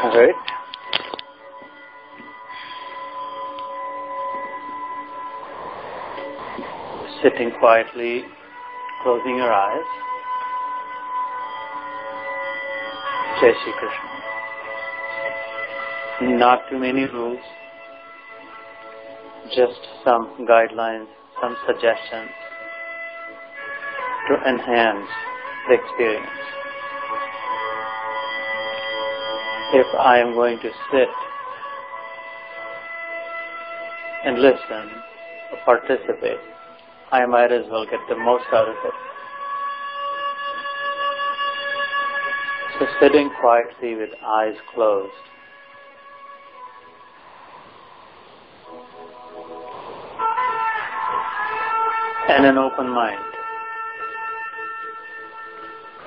Alright. Sitting quietly, closing your eyes. Jai Shri Krishna. Not too many rules, just some guidelines, some suggestions to enhance the experience. If I am going to sit and listen or participate, I might as well get the most out of it. So sitting quietly with eyes closed. And an open mind.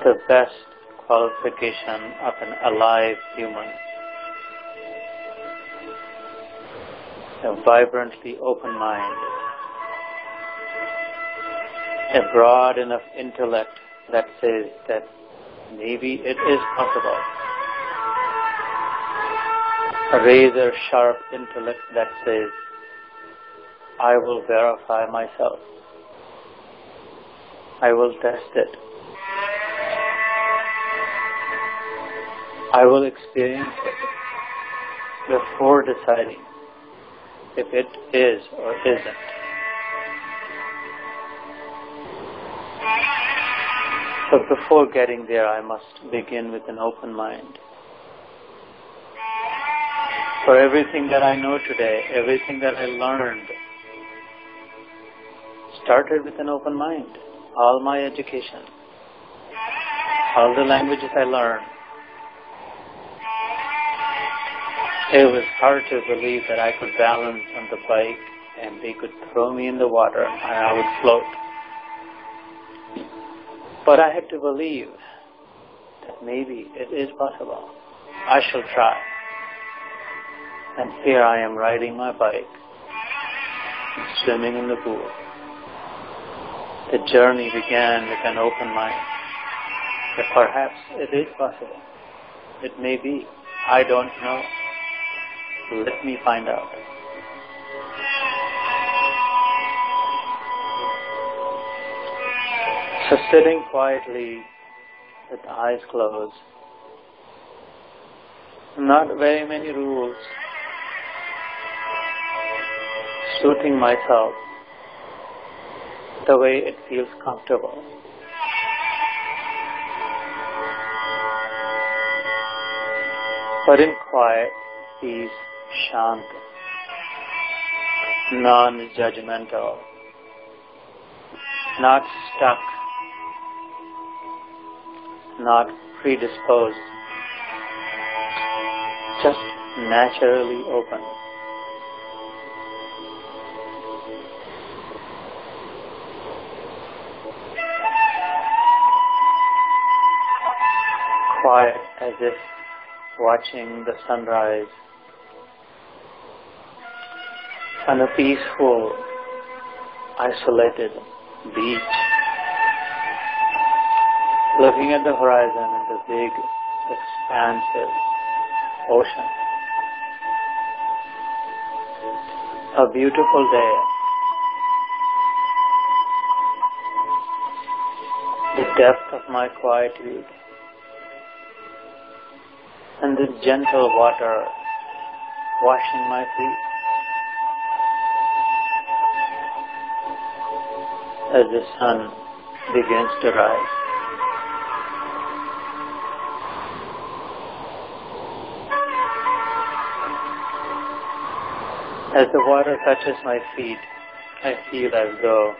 The best qualification of an alive human. A vibrantly open mind. A broad enough intellect that says that maybe it is possible. A razor sharp intellect that says, I will verify myself. I will test it. I will experience it before deciding if it is or isn't. But before getting there, I must begin with an open mind. For everything that I know today, everything that I learned, started with an open mind. All my education, all the languages I learned. It was hard to believe that I could balance on the bike and they could throw me in the water and I would float. But I had to believe that maybe it is possible. I shall try. And here I am riding my bike, swimming in the pool. The journey began with an open mind. That perhaps it is possible. It may be. I don't know. Let me find out. So sitting quietly with eyes closed, not very many rules, suiting myself the way it feels comfortable. But in quiet, peace, shant, non-judgmental, not stuck, not predisposed, just naturally open. Quiet as if watching the sunrise on a peaceful, isolated beach, looking at the horizon and the big, expansive ocean. A beautiful day. The depth of my quietude. And the gentle water washing my feet as the sun begins to rise. As the water touches my feet, I feel as though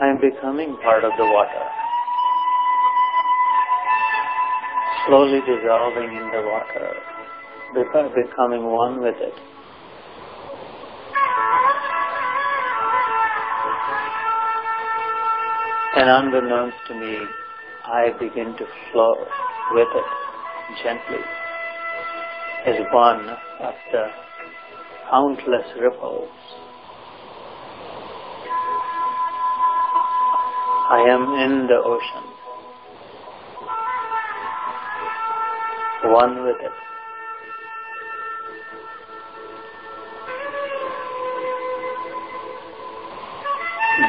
I am becoming part of the water. Slowly dissolving in the water, becoming one with it. And unbeknownst to me, I begin to flow with it gently as one of the countless ripples. I am in the ocean. one with it.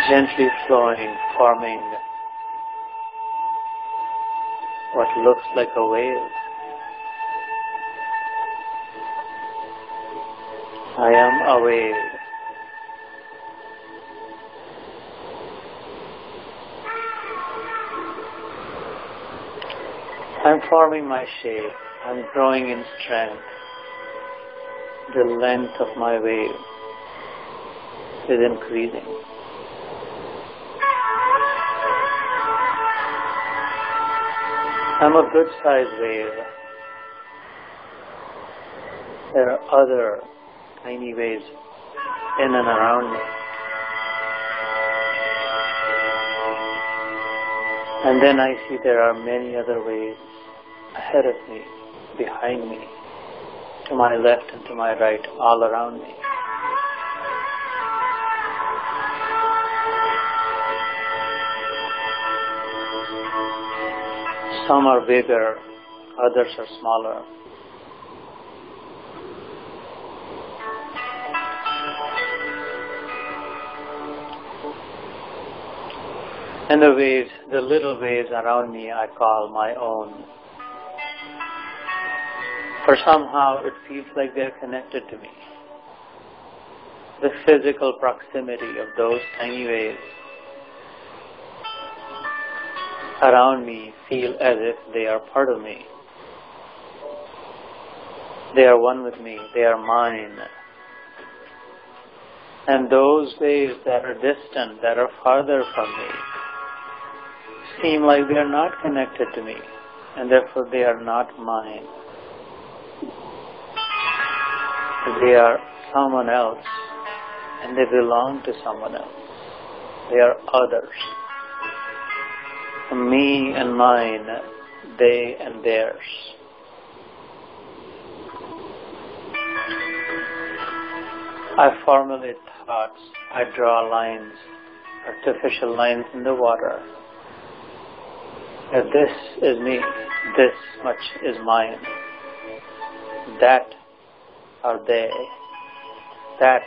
Gently flowing, forming what looks like a wave. I am a wave. I'm forming my shape. I'm growing in strength. The length of my wave is increasing. I'm a good-sized wave. There are other tiny waves in and around me. And then I see there are many other waves ahead of me, behind me, to my left and to my right, all around me. Some are bigger, others are smaller. And the waves, the little waves around me, I call my own. For somehow it feels like they're connected to me. The physical proximity of those tiny waves around me feel as if they are part of me. They are one with me. They are mine. And those waves that are distant, that are farther from me, seem like they are not connected to me, and therefore they are not mine. They are someone else, and they belong to someone else. They are others. Me and mine, they and theirs. I formulate thoughts. I draw lines, artificial lines in the water. That this is me, this much is mine. That are they, that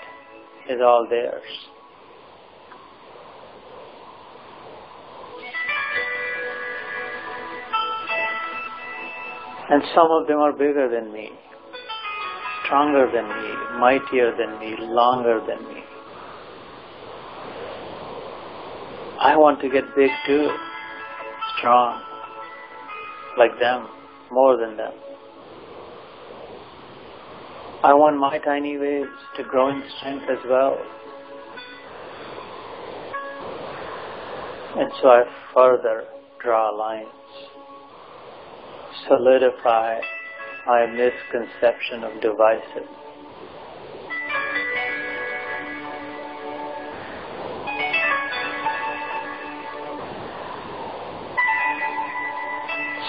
is all theirs. And some of them are bigger than me, stronger than me, mightier than me, longer than me. I want to get big too, strong, like them, more than them. I want my tiny waves to grow in strength as well. And so I further draw lines, solidify my misconception of divisive.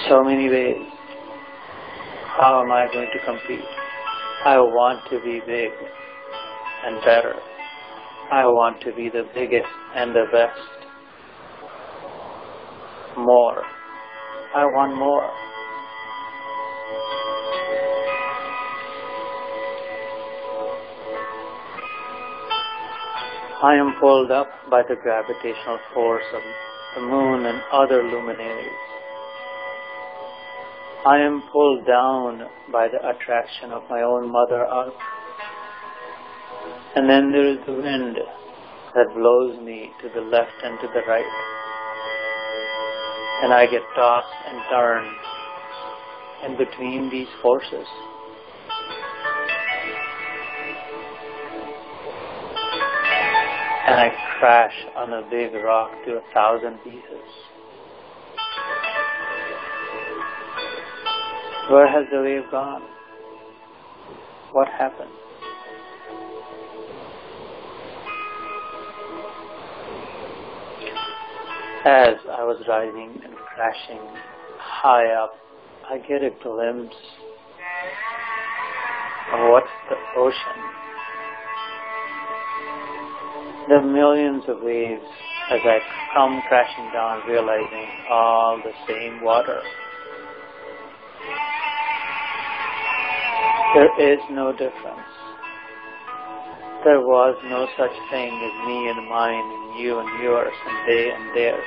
So many ways. How am I going to compete? I want to be big and better. I want to be the biggest and the best. More. I want more. I am pulled up by the gravitational force of the moon and other luminaries. I am pulled down by the attraction of my own Mother Earth. And then there is the wind that blows me to the left and to the right. And I get tossed and turned in between these forces. And I crash on a big rock to 1,000 pieces. Where has the wave gone? What happened? As I was rising and crashing high up, I get a glimpse of what's the ocean. The millions of waves as I come crashing down, realizing all the same water. There is no difference. There was no such thing as me and mine and you and yours and they and theirs.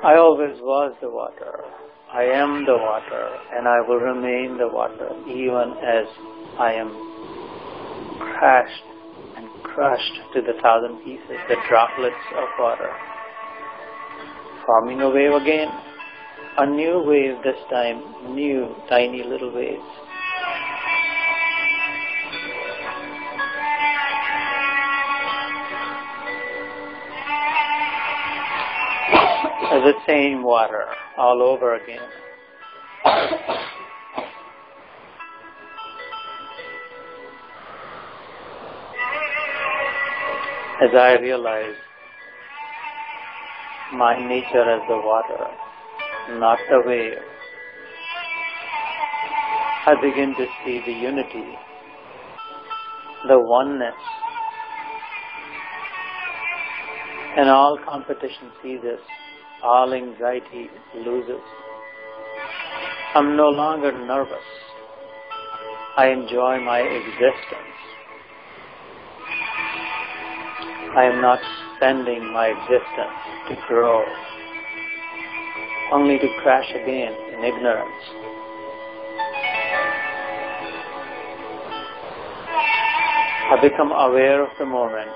I always was the water. I am the water, and I will remain the water even as I am crashed and crushed to the 1,000 pieces, the droplets of water. Forming a wave again, a new wave this time, new tiny little waves. The same water all over again. As I realize my nature as the water, not the wave, I begin to see the unity, the oneness, and all competition ceases. All anxiety loses. I'm no longer nervous. I enjoy my existence. I am not spending my existence to grow, only to crash again in ignorance. I become aware of the moment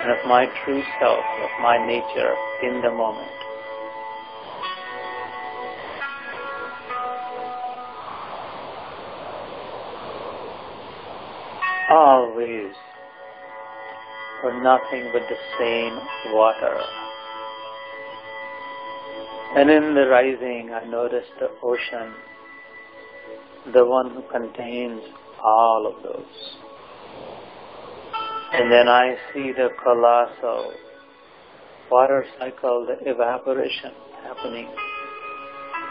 and of my true self, of my nature in the moment. All waves were nothing but the same water. And in the rising, I noticed the ocean, the one who contains all of those. And then I see the colossal water cycle, the evaporation happening.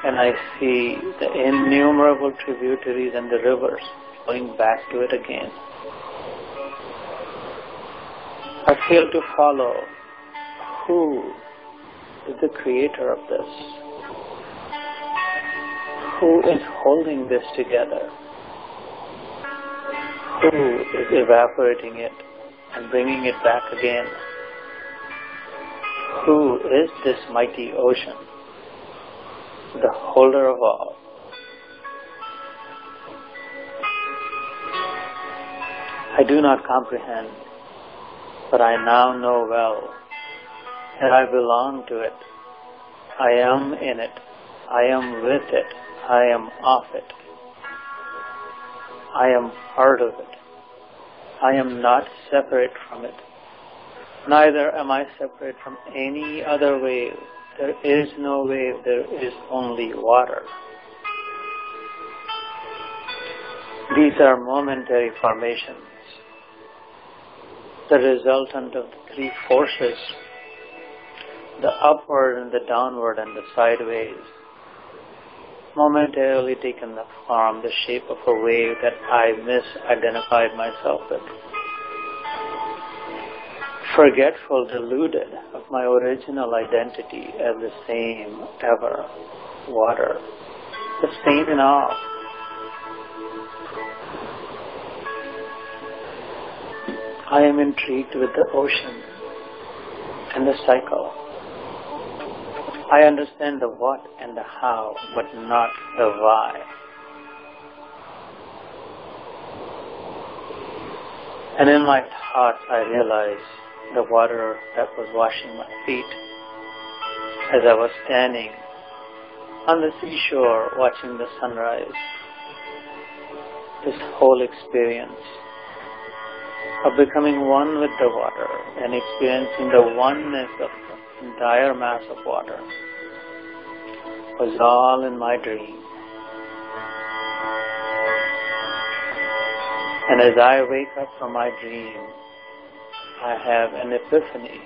And I see the innumerable tributaries and the rivers going back to it again. I fail to follow who is the creator of this, who is holding this together, who is evaporating it and bringing it back again. Who is this mighty ocean, the holder of all? I do not comprehend, but I now know well that I belong to it. I am in it. I am with it. I am of it. I am part of it. I am not separate from it. Neither am I separate from any other wave. There is no wave, there is only water. These are momentary formations, the resultant of the three forces, the upward and the downward and the sideways, momentarily taken the form, the shape of a wave that I misidentified myself with. Forgetful, deluded of my original identity as the same ever water, the same in all. I am intrigued with the ocean and the cycle. I understand the what and the how, but not the why. And in my thoughts, I realized the water that was washing my feet as I was standing on the seashore watching the sunrise. This whole experience of becoming one with the water and experiencing the oneness of the entire mass of water was all in my dream. And as I wake up from my dream, I have an epiphany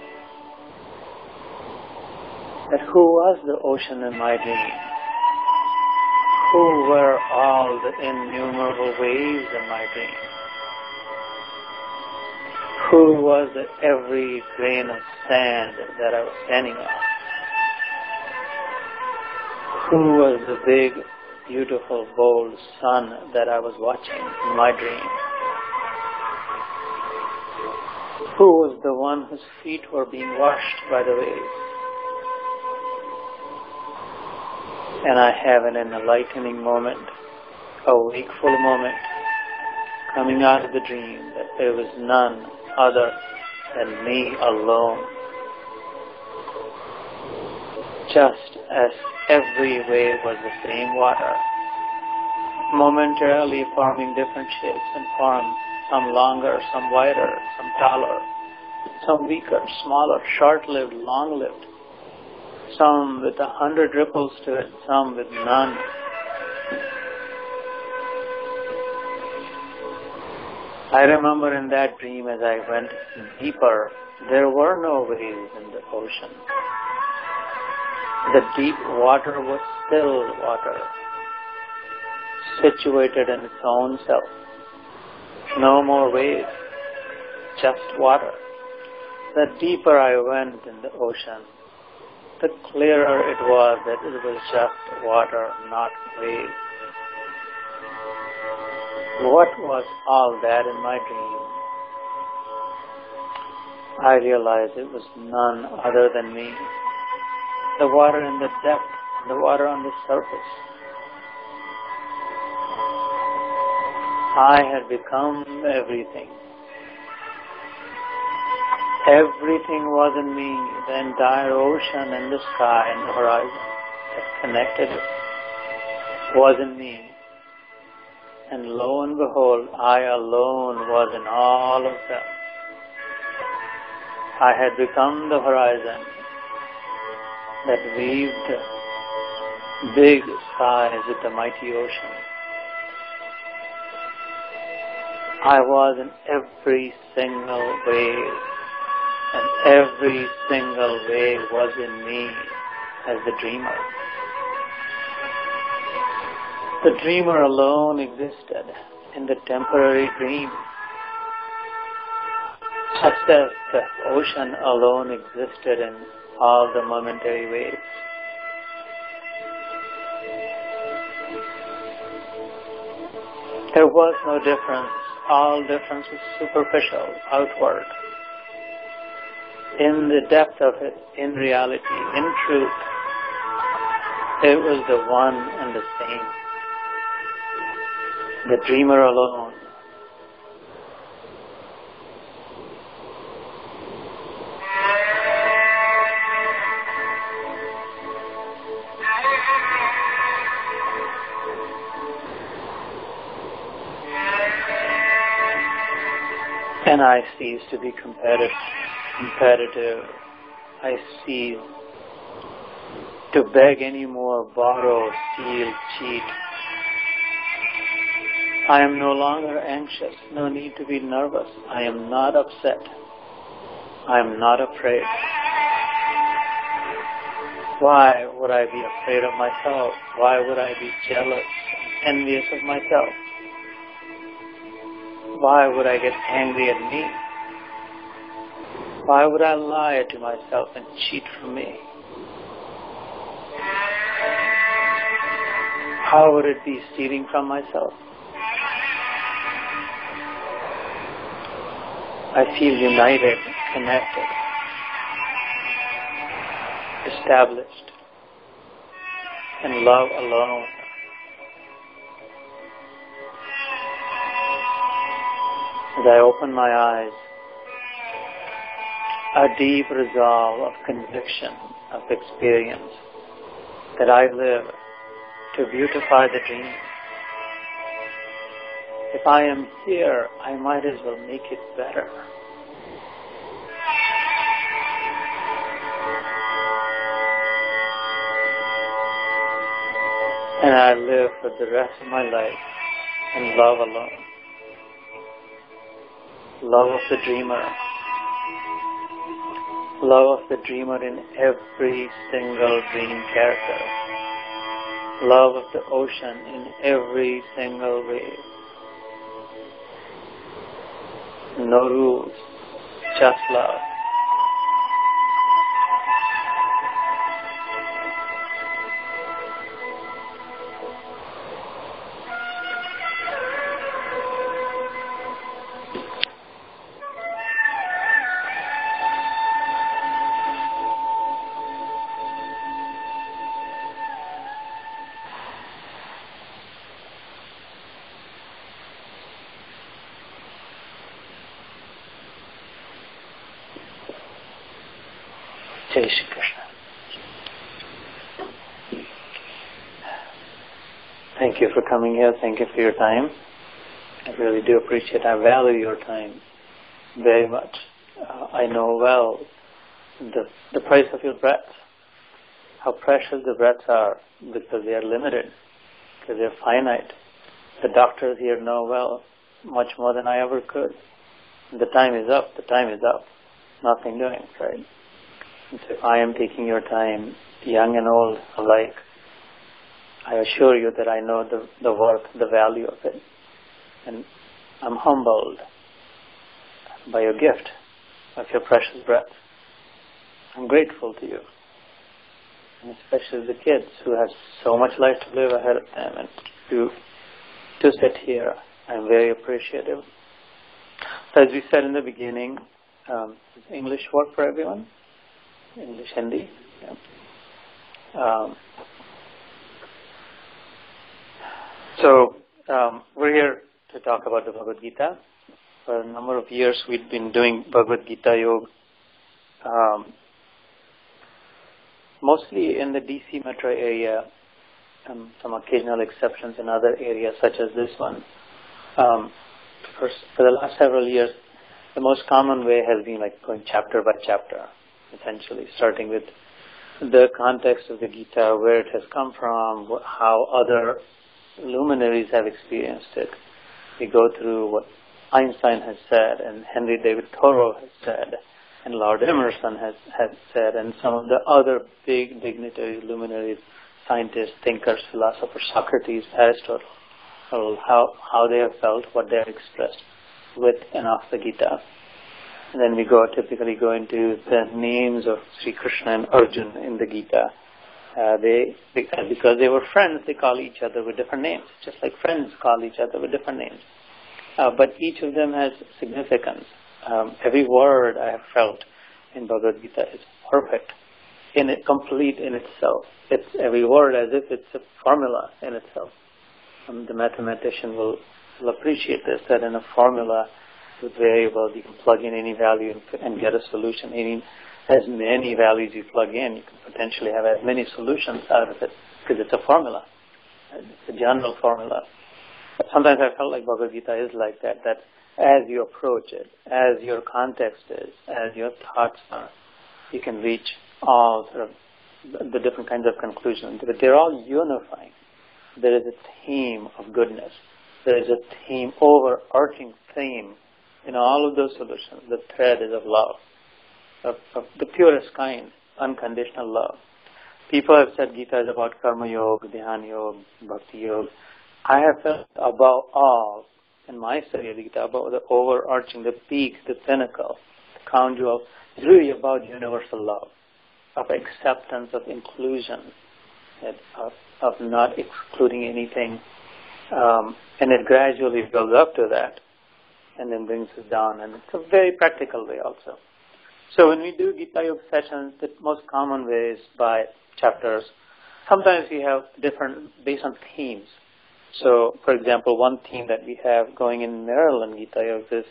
that who was the ocean in my dream? Who were all the innumerable waves in my dream? Who was every grain of sand that I was standing on? Who was the big, beautiful, bold sun that I was watching in my dream? Who was the one whose feet were being washed by the waves? And I have an enlightening moment, a wakeful moment, coming out of the dream that there was none other than me alone. Just as every wave was the same water, momentarily forming different shapes and forms, some longer, some wider, some taller, some weaker, smaller, short-lived, long-lived, some with 100 ripples to it, some with none. I remember in that dream as I went deeper, there were no waves in the ocean. The deep water was still water, situated in its own self. No more waves, just water. The deeper I went in the ocean, the clearer it was that it was just water, not waves. What was all that in my dream? I realized it was none other than me. The water in the depth, the water on the surface. I had become everything. Everything was in me, the entire ocean and the sky and the horizon that connected it was in me. And lo and behold, I alone was in all of them. I had become the horizon that weaved big skies with the mighty ocean. I was in every single wave, and every single wave was in me as the dreamer. The dreamer alone existed in the temporary dream, just as the ocean alone existed in all the momentary waves. There was no difference. All difference was superficial, outward. In the depth of it, in reality, in truth, it was the one and the same. The dreamer alone. And I cease to be competitive. I cease to beg anymore, borrow, steal, cheat. I am no longer anxious, no need to be nervous. I am not upset. I am not afraid. Why would I be afraid of myself? Why would I be jealous, envious of myself? Why would I get angry at me? Why would I lie to myself and cheat from me? How would it be stealing from myself? I feel united, connected, established, in love alone. As I open my eyes, a deep resolve of conviction, of experience, that I live to beautify the dream. If I am here, I might as well make it better. And I live for the rest of my life in love alone. Love of the dreamer. Love of the dreamer in every single dream character. Love of the ocean in every single wave. No rules, just love. Jai Shri Krishna. Thank you for coming here. Thank you for your time. I really do appreciate it. I value your time very much. I know well the price of your breath, how precious the breaths are, because they are limited, because they are finite. The doctors here know well, much more than I ever could. The time is up. The time is up. Nothing doing, right? And so if I am taking your time, young and old alike, I assure you that I know the worth, the value of it. And I'm humbled by your gift of your precious breath. I'm grateful to you. And especially the kids who have so much life to live ahead of them. And to sit here, I'm very appreciative. So as we said in the beginning, does English work for everyone? English, Hindi? Yeah. So we're here to talk about the Bhagavad Gita. For a number of years we've been doing Bhagavad Gita Yoga, mostly in the DC metro area, some occasional exceptions in other areas such as this one. For the last several years, the most common way has been like going chapter by chapter, essentially, starting with the context of the Gita, where it has come from, how other luminaries have experienced it. We go through what Einstein has said, and Henry David Thoreau has said, and Lord Emerson has said, and some of the other big dignitaries, luminaries, scientists, thinkers, philosophers, Socrates, Aristotle, how they have felt, what they have expressed with and of the Gita. And then we typically go into the names of Sri Krishna and Arjuna in the Gita. Because they were friends, they call each other with different names, just like friends call each other with different names. But each of them has significance. Every word I have felt in Bhagavad Gita is perfect, complete in itself. It's every word as if it's a formula in itself. The mathematician will appreciate this, that in a formula with variables you can plug in any value and get a solution. As many values you plug in, you can potentially have as many solutions out of it, because it's a formula. It's a general formula. But sometimes I felt like Bhagavad Gita is like that as you approach it, as your context is, as your thoughts are, you can reach all sort of the different kinds of conclusions. But they're all unifying. There is a theme of goodness. There is a theme, overarching theme in all of those solutions. The thread is of love. Of the purest kind, unconditional love. People have said Gita is about karma yoga, dhyana yoga, bhakti yoga. I have felt above all, in my study of Gita, about the overarching, the peak, the pinnacle, the crown jewel, is really about universal love, of acceptance, of inclusion, of not excluding anything. And it gradually builds up to that, and then brings us down. And it's a very practical way also. So when we do Gita Yoga sessions, the most common way is by chapters. Sometimes we have different, based on themes. So, for example, one theme that we have going in Maryland Gita Yoga is,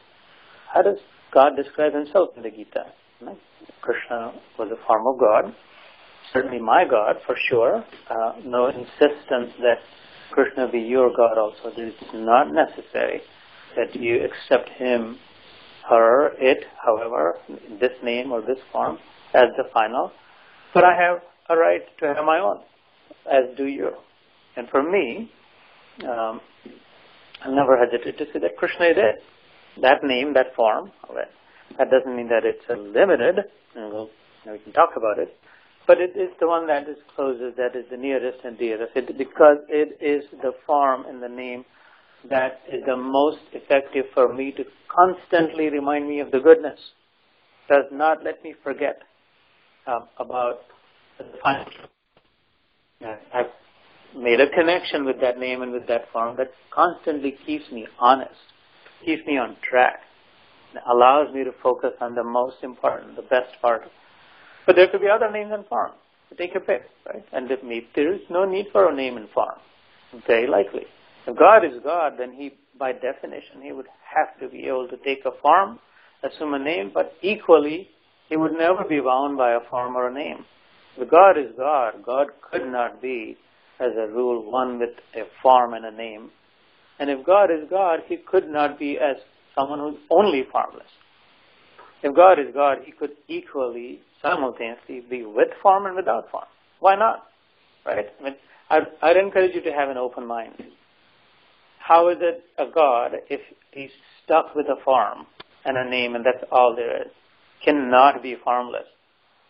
how does God describe himself in the Gita? Right? Krishna was a form of God, certainly my God for sure. No insistence that Krishna be your God also. It's not necessary that you accept him, her, it, however, this name or this form as the final. But I have a right to have my own, as do you. And for me, I never hesitate to say that Krishna is it. That name, that form, that doesn't mean that it's limited, and we can talk about it, but it is the one that is closest, that is the nearest and dearest, because it is the form and the name that is the most effective for me to constantly remind me of the goodness. Does not let me forget about the final. I've made a connection with that name and with that form that constantly keeps me honest, keeps me on track, allows me to focus on the most important, the best part. But there could be other names and forms. So take your pick, right? And if there is no need for a name and form, very likely. If God is God, then he, by definition, he would have to be able to take a form, assume a name, but equally, He would never be bound by a form or a name. The God is God. God could not be, as a rule, one with a form and a name. And if God is God, He could not be as someone who's only formless. If God is God, He could equally, simultaneously be with form and without form. Why not? Right? I mean, I'd encourage you to have an open mind. How is it a God if He's stuck with a form and a name and that's all there is? Cannot be formless.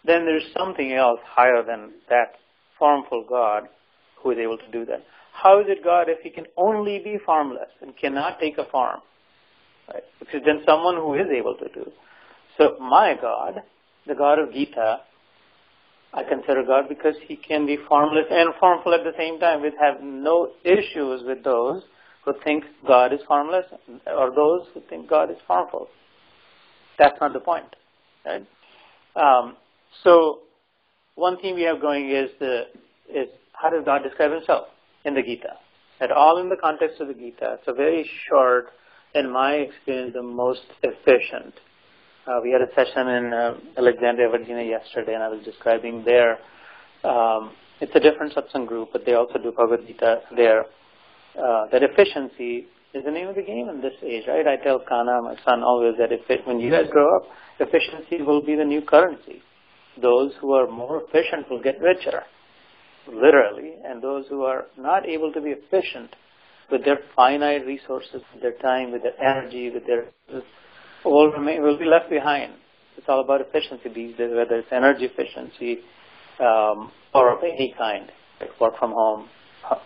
Then there's something else higher than that formful God who is able to do that. How is it God if He can only be formless and cannot take a form? Right? Because then someone who is able to do. So my God, the God of Gita, I consider God because He can be formless and formful at the same time. We have no issues with those who think God is formless or those who think God is formful. That's not the point. Right? So one theme we have going is how does God describe Himself in the Gita? At all in the context of the Gita. It's a very short, in my experience, the most efficient. We had a session in Alexandria, Virginia yesterday, and I was describing there. It's a different satsang group, but they also do BhagwadGita there. That efficiency is the name of the game in this age, right? I tell Kana, my son, always that when you guys grow up, efficiency will be the new currency. Those who are more efficient will get richer, literally, and those who are not able to be efficient with their finite resources, with their time, with their energy, with their will be left behind. It's all about efficiency these days, whether it's energy efficiency or of any kind, like work from home,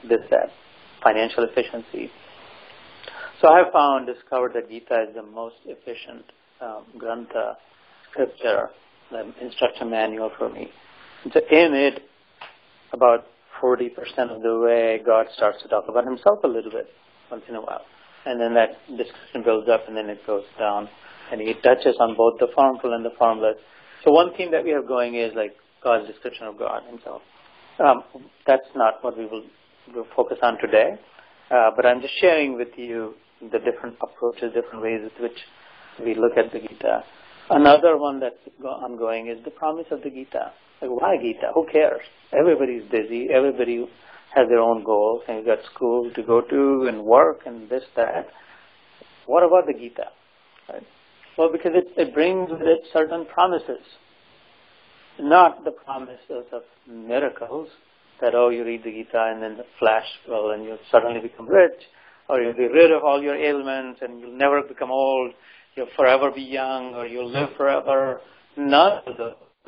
this, that, financial efficiency. So I have discovered that Gita is the most efficient grantha, scripture, the instruction manual for me. And so in it, about 40% of the way, God starts to talk about Himself a little bit once in a while. And then that discussion builds up and then it goes down. And He touches on both the formful and the formless. So one theme that we have going is like God's description of God Himself. That's not what we will focus on today. But I'm just sharing with you the different approaches, different ways with which we look at the Gita. Another one that's ongoing is the promise of the Gita. Like, why Gita? Who cares? Everybody's busy. Everybody has their own goals. And you've got school to go to and work and this, that. What about the Gita? Right? Well, because it brings with it certain promises. Not the promises of miracles, that, you read the Gita and then the flash will and you'll suddenly become rich, or you'll be rid of all your ailments and you'll never become old, you'll forever be young, or you'll live forever. None of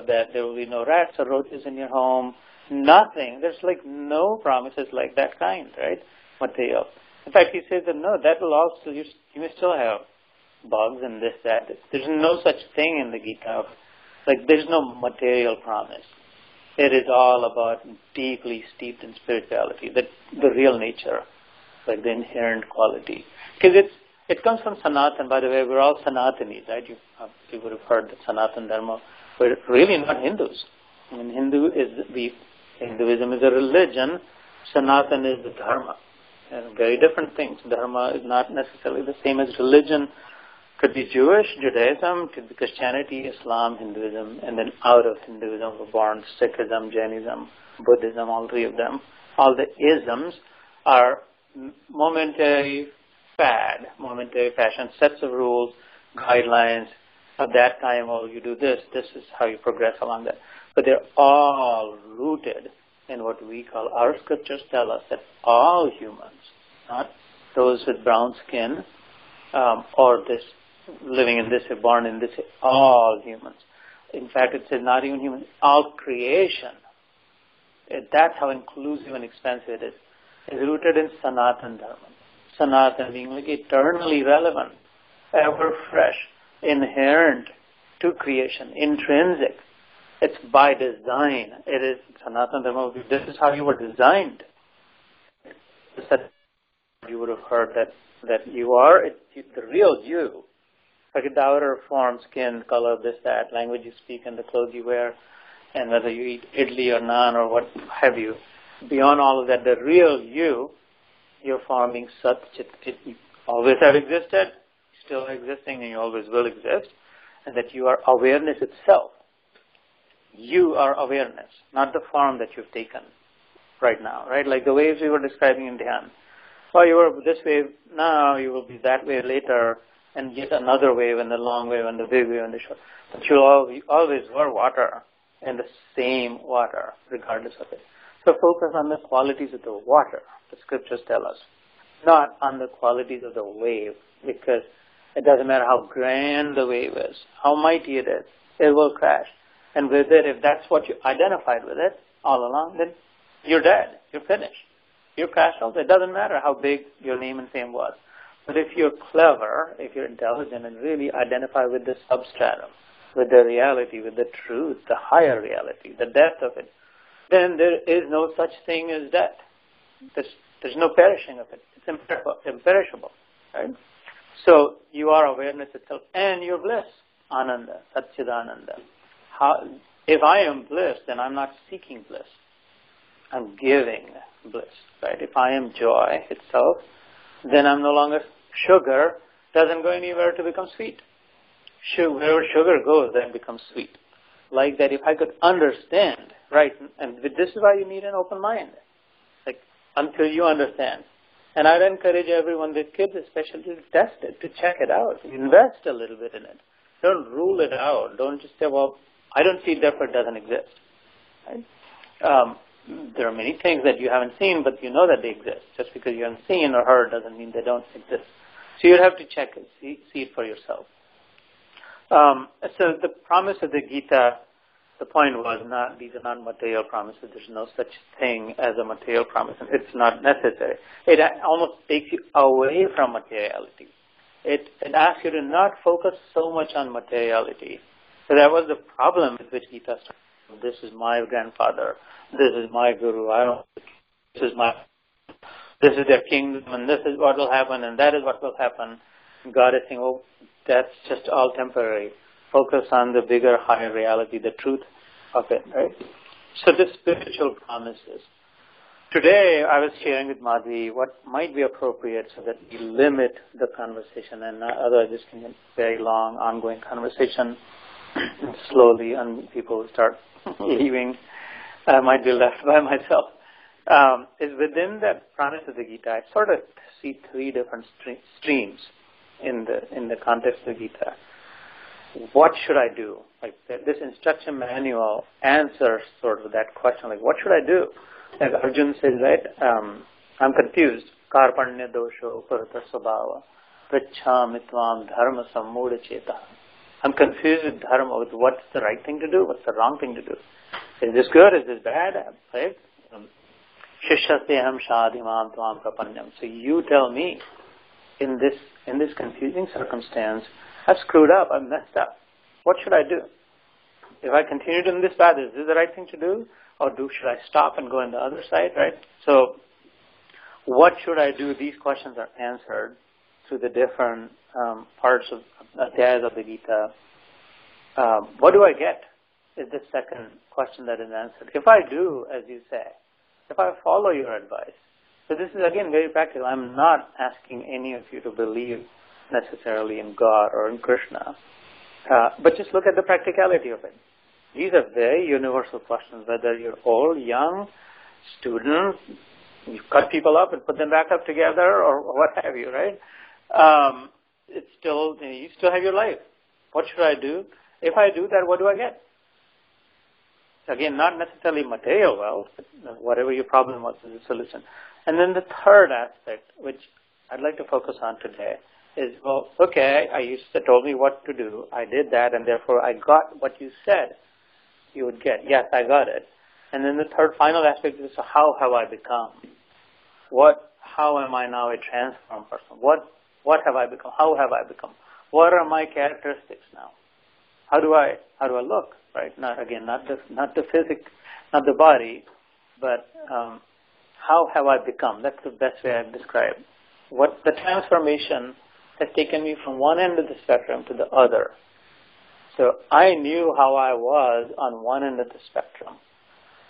that. There will be no rats or roaches in your home. Nothing. There's like no promises like that kind, right? Material. In fact, he says that no, that will also, you may still have bugs and this, that. There's no such thing in the Gita. Like, there's no material promise. It is all about deeply steeped in spirituality, the real nature, like the inherent quality. Because it comes from Sanatan. By the way, we're all Sanatanis, right? You would have heard that Sanatan Dharma. We're really not Hindus. I mean, Hinduism is a religion. Sanatan is the Dharma. And very different things. Dharma is not necessarily the same as religion. Could be Jewish, Judaism, could be Christianity, Islam, Hinduism, and then out of Hinduism were born Sikhism, Jainism, Buddhism, all three of them. All the isms are momentary fad, momentary fashion, sets of rules, guidelines. At that time, you do this is how you progress along that. But they're all rooted in what we call, our scriptures tell us that all humans, not those with brown skin, or this living in this, born in this, all humans. In fact, it says not even humans, all creation. That's how inclusive and expansive it is. It's rooted in Sanatan Dharma. Sanatan being like eternally relevant, ever fresh, inherent to creation, intrinsic. It's by design. It is Sanatan Dharma. This is how you were designed. You would have heard that you are the real you. Like the outer form, skin, color, this, that, language you speak, and the clothes you wear, and whether you eat idli or naan or what have you. Beyond all of that, the real you, your form being Sat Chit, you always have existed, still existing, and you always will exist, and that you are awareness itself. You are awareness, not the form that you've taken right now, right? Like the waves we were describing in Dhyan. Well, you were this wave now, you will be that wave later, and yet another wave, and the long wave, and the big wave, and the short. But you always were water, and the same water, regardless of it. So focus on the qualities of the water, the scriptures tell us, not on the qualities of the wave, because it doesn't matter how grand the wave is, how mighty it is, it will crash. And with it, if that's what you identified with it all along, then you're dead, you're finished. You're crashed also. It doesn't matter how big your name and fame was. But if you're clever, if you're intelligent and really identify with the substratum, with the reality, with the truth, the higher reality, the depth of it, then there is no such thing as death. There's no perishing of it. It's imperishable, right? So you are awareness itself and your bliss, Ananda, Satchidananda. If I am bliss, then I'm not seeking bliss. I'm giving bliss, right? If I am joy itself, then I'm no longer sugar, doesn't go anywhere to become sweet. Wherever sugar goes, then it becomes sweet. Like that, if I could understand, right, and this is why you need an open mind, like until you understand. And I'd encourage everyone, with kids especially, to test it, to check it out, invest a little bit in it. Don't rule it out. Don't just say, well, I don't see it, therefore it doesn't exist. Right? There are many things that you haven't seen, but you know that they exist. Just because you haven't seen or heard doesn't mean they don't exist. So you have to check it, see it for yourself. So the promise of the Gita, the point was these are not material promises. There's no such thing as a material promise. It's not necessary. It almost takes you away from materiality. It asks you to not focus so much on materiality. So that was the problem with which Gita started. This is my grandfather. This is my guru. This is their kingdom, and this is what will happen, and that is what will happen. God is saying, oh, that's just all temporary. Focus on the bigger, higher reality, the truth of it, right? So the spiritual promises. Today, I was sharing with Madhvi what might be appropriate so that we limit the conversation, and otherwise this can be a very long, ongoing conversation. Slowly, and people will start leaving. I might be left by myself. Is within that promise of the Gita, I sort of see three different streams in the context of the Gita. What should I do? Like this instruction manual answers sort of that question. Like, what should I do? Like Arjun says, right? I'm confused. Karpanya dosho parata svabhava prachhamitvam dharma sammuda cheta. I'm confused with dharma, with what's the right thing to do, what's the wrong thing to do. Is this good? Is this bad? Right? Shishyaseham shadhimam tvam prapanyam. So you tell me, in this confusing circumstance, I've screwed up, I've messed up. What should I do? If I continued in this path, is this the right thing to do? Or should I stop and go on the other side, right? So, what should I do? These questions are answered through the different parts of adhyayas of the Gita. What do I get is the second question that is answered. If I do, as you say, if I follow your advice, so this is again very practical. I'm not asking any of you to believe necessarily in God or in Krishna, but just look at the practicality of it. These are very universal questions, whether you're old, young, student, you cut people up and put them back up together, or what have you, right? It's still, you still have your life. What should I do? If I do that, what do I get? Again, not necessarily material wealth, but whatever your problem was is a solution. And then the third aspect, which I'd like to focus on today, is, well, okay, you told me what to do. I did that, and therefore I got what you said you would get. Yes, I got it. And then the third final aspect is, so how have I become? How am I now a transformed person? What have I become? How have I become? What are my characteristics now? How do I look? Right? Not the physic, not the body, but how have I become? That's the best way I've described. What the transformation has taken me from one end of the spectrum to the other. So I knew how I was on one end of the spectrum.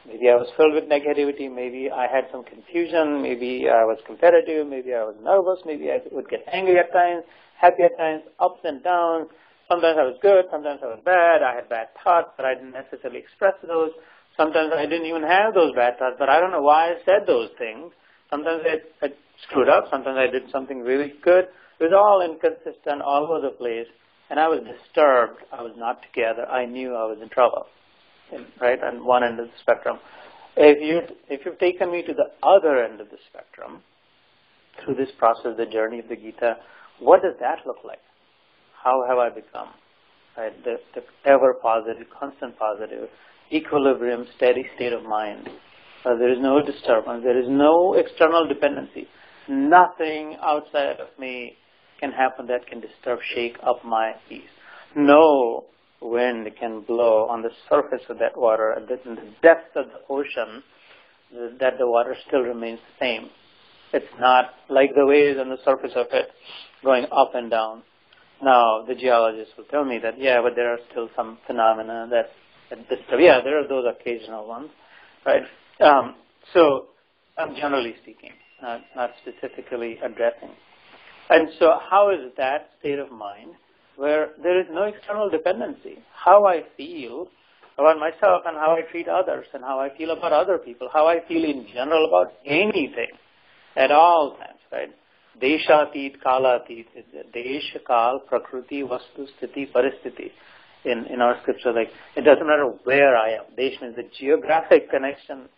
Maybe I was filled with negativity, maybe I had some confusion, maybe I was competitive, maybe I was nervous, maybe I would get angry at times, happy at times, ups and downs, Sometimes I was good, sometimes I was bad. I had bad thoughts, but I didn't necessarily express those. Sometimes I didn't even have those bad thoughts, but I don't know why I said those things. Sometimes I screwed up, sometimes I did something really good. It was all inconsistent, all over the place, and I was disturbed. I was not together. I knew I was in trouble, right, on one end of the spectrum. If you've taken me to the other end of the spectrum, through this process, the journey of the Gita, what does that look like? How have I become? Right, the ever positive, constant positive, equilibrium, steady state of mind. There is no disturbance. There is no external dependency. Nothing outside of me can happen that can disturb, shake up my peace. No wind can blow on the surface of that water, in the depths of the ocean, that the water still remains the same. It's not like the waves on the surface of it going up and down. Now, the geologists will tell me that, but there are still some phenomena that disturb. Yeah, there are those occasional ones, right? So, generally speaking, not specifically addressing. And so how is that state of mind where there is no external dependency? How I feel about myself and how I treat others and how I feel about other people, how I feel in general about anything at all times, right? Deshatit, kalatit, Desha, Kal, Prakriti, Vastu, Sthiti, Paristiti. In our scripture, like, it doesn't matter where I am. Desh means the geographic connection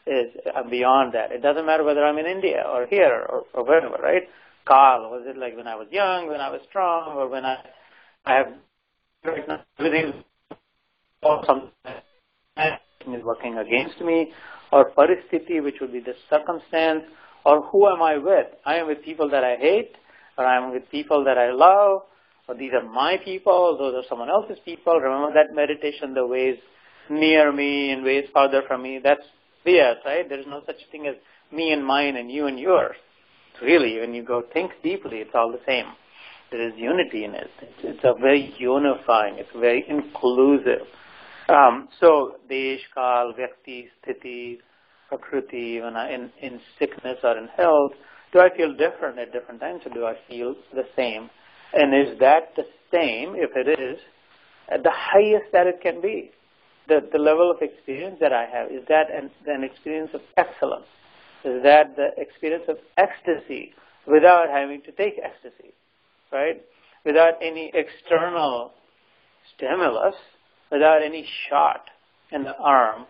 is beyond that. It doesn't matter whether I'm in India or here or wherever, right? Kal, was it like when I was young, when I was strong, or when I have everything, or something is working against me, or Paristiti, which would be the circumstance, or who am I with? I am with people that I hate, or I am with people that I love, or these are my people, those are someone else's people. Remember that meditation, the ways near me and ways farther from me, that's BS, right? There is no such thing as me and mine and you and yours. Really, when you go think deeply, it's all the same. There is unity in it. It's a very unifying, it's very inclusive. So, Desh, Kal, Vyakti, Sthiti, Prakriti, when I'm in sickness or in health, do I feel different at different times, or do I feel the same? And is that the same, if it is, at the highest that it can be? The level of experience that I have, is that an experience of excellence? Is that the experience of ecstasy without having to take ecstasy, right? Without any external stimulus, without any shot in the arm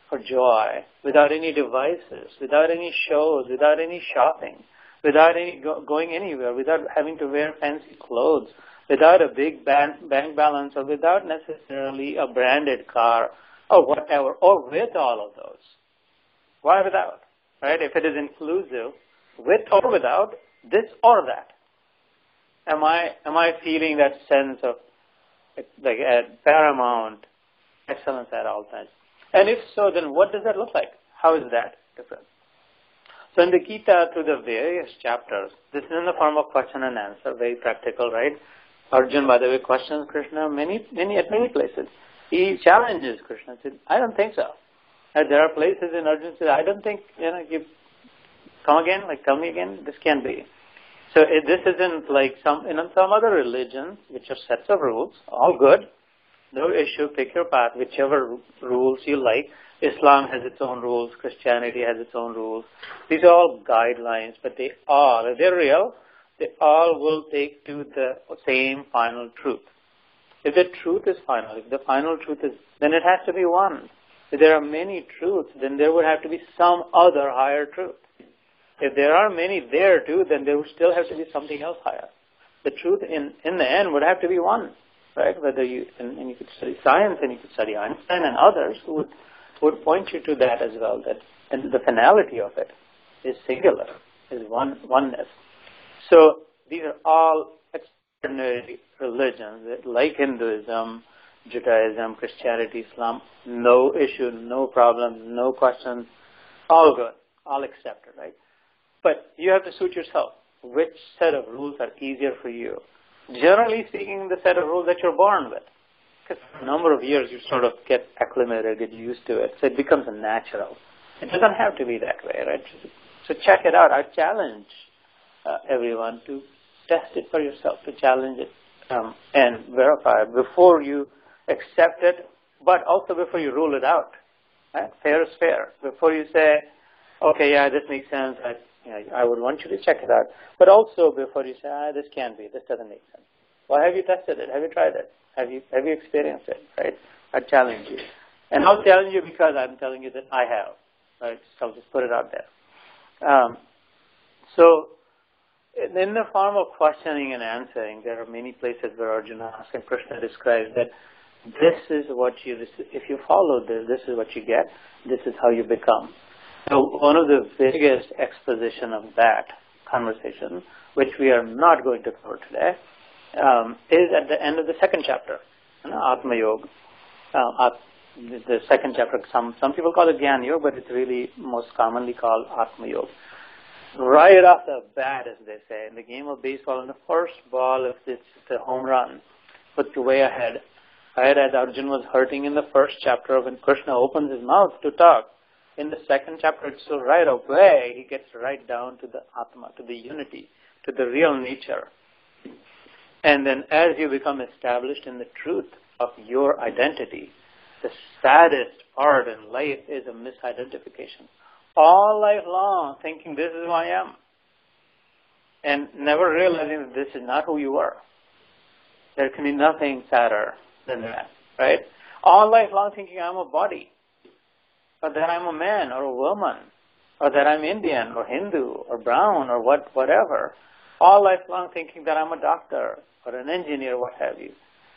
for joy, without any devices, without any shows, without any shopping, without any going anywhere, without having to wear fancy clothes, without a big bank balance, or without necessarily a branded car, or whatever, or with all of those. Why without? Right? If it is inclusive, with or without, this or that. Am I feeling that sense of like paramount excellence at all times? And if so, then what does that look like? How is that different? So in the Gita, through the various chapters, this is in the form of question and answer, very practical, right? Arjun, by the way, questions Krishna at many places. He challenges Krishna. Said, I don't think so. And there are places in Arjun says, I don't think, you come again, like tell me again, this can't be. So this isn't like some other religions, which are sets of rules, all good, no issue, pick your path, whichever rules you like. Islam has its own rules, Christianity has its own rules. These are all guidelines, but if they're real, they all will take to the same final truth. If the truth is final, if the final truth is, then it has to be one. If there are many truths, then there would have to be some other higher truth. If there are many there too, then there would still have to be something else higher. The truth in the end would have to be one, right? Whether you, and you could study science and you could study Einstein and others who would point you to that as well, that and the finality of it is singular, is oneness. So these are all extraordinary religions, like Hinduism, Judaism, Christianity, Islam, no issue, no problem, no questions, all good, all accepted, right? But you have to suit yourself. Which set of rules are easier for you? Generally speaking, the set of rules that you're born with. Because for a number of years you sort of get acclimated, get used to it, so it becomes natural. It doesn't have to be that way, right? So check it out. I challenge everyone to test it for yourself, to challenge it and verify it before you accept it, but also before you rule it out. Right? Fair is fair. Before you say, okay, yeah, this makes sense, I would want you to check it out. But also before you say, this can't be, this doesn't make sense. Well, have you tested it? Have you tried it? Have you experienced it? Right? I challenge you. And I'll challenge you because I'm telling you that I have. Right? So I'll just put it out there. So in the form of questioning and answering, there are many places where Arjuna asks and Krishna describes that this is what you, if you follow this, this is what you get, this is how you become. So one of the biggest exposition of that conversation, which we are not going to cover today, is at the end of the second chapter, Atma Yoga. The second chapter, some people call it Jnana Yoga, but it's really most commonly called Atma Yoga. Right off the bat, as they say, in the game of baseball, in the first ball, if it's the home run, puts you way ahead. Right as Arjuna was hurting in the first chapter when Krishna opens his mouth to talk. In the second chapter, it's so right away, he gets right down to the Atma, to the unity, to the real nature. And then as you become established in the truth of your identity, the saddest part in life is a misidentification. All life long thinking this is who I am. And never realizing that this is not who you are. There can be nothing sadder than that, right? All life long thinking I'm a body, or that I'm a man or a woman, or that I'm Indian or Hindu or brown or whatever. All life long thinking that I'm a doctor or an engineer, what have you.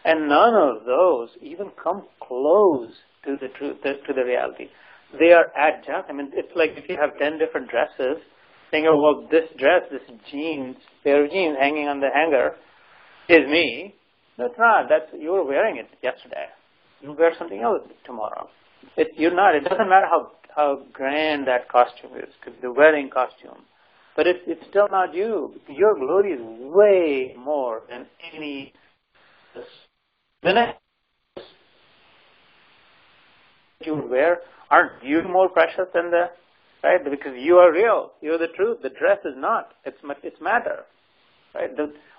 And none of those even come close to the truth, to the reality. They are adjunct. I mean, it's like if you have 10 different dresses, saying, oh, well, this dress, this jeans, pair of jeans hanging on the hanger is me. No, it's not. You were wearing it yesterday. You'll wear something else tomorrow. You're not. It doesn't matter how grand that costume is, because the wedding costume. But it's still not you. Your glory is way more than any. The you wear, aren't you more precious than the, right? Because you are real. You're the truth. The dress is not. It's matter. Right?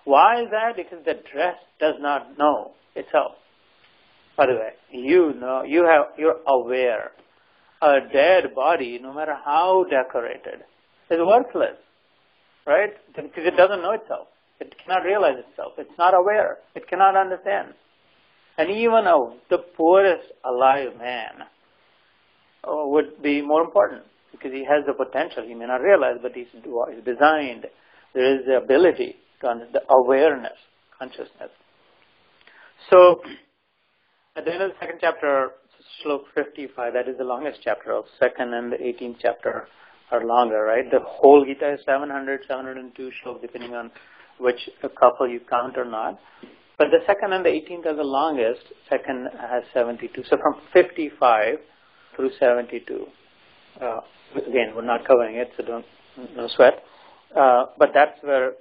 Why is that? Because the dress does not know itself. By the way, you know, you're aware. A dead body, no matter how decorated, is worthless. Right? Because it doesn't know itself. It cannot realize itself. It's not aware. It cannot understand. And even the poorest alive man would be more important because he has the potential. He may not realize, but he's designed. There is the ability to understand, the awareness, consciousness. So, at the end of the second chapter, Shlok 55, that is the longest chapter of second and the 18th chapter are longer, right? The whole Gita is 700, 702 Shlok, depending on which couple you count or not. But the second and the 18th are the longest. Second has 72. So from 55 through 72. Again, we're not covering it, so no sweat. But that's where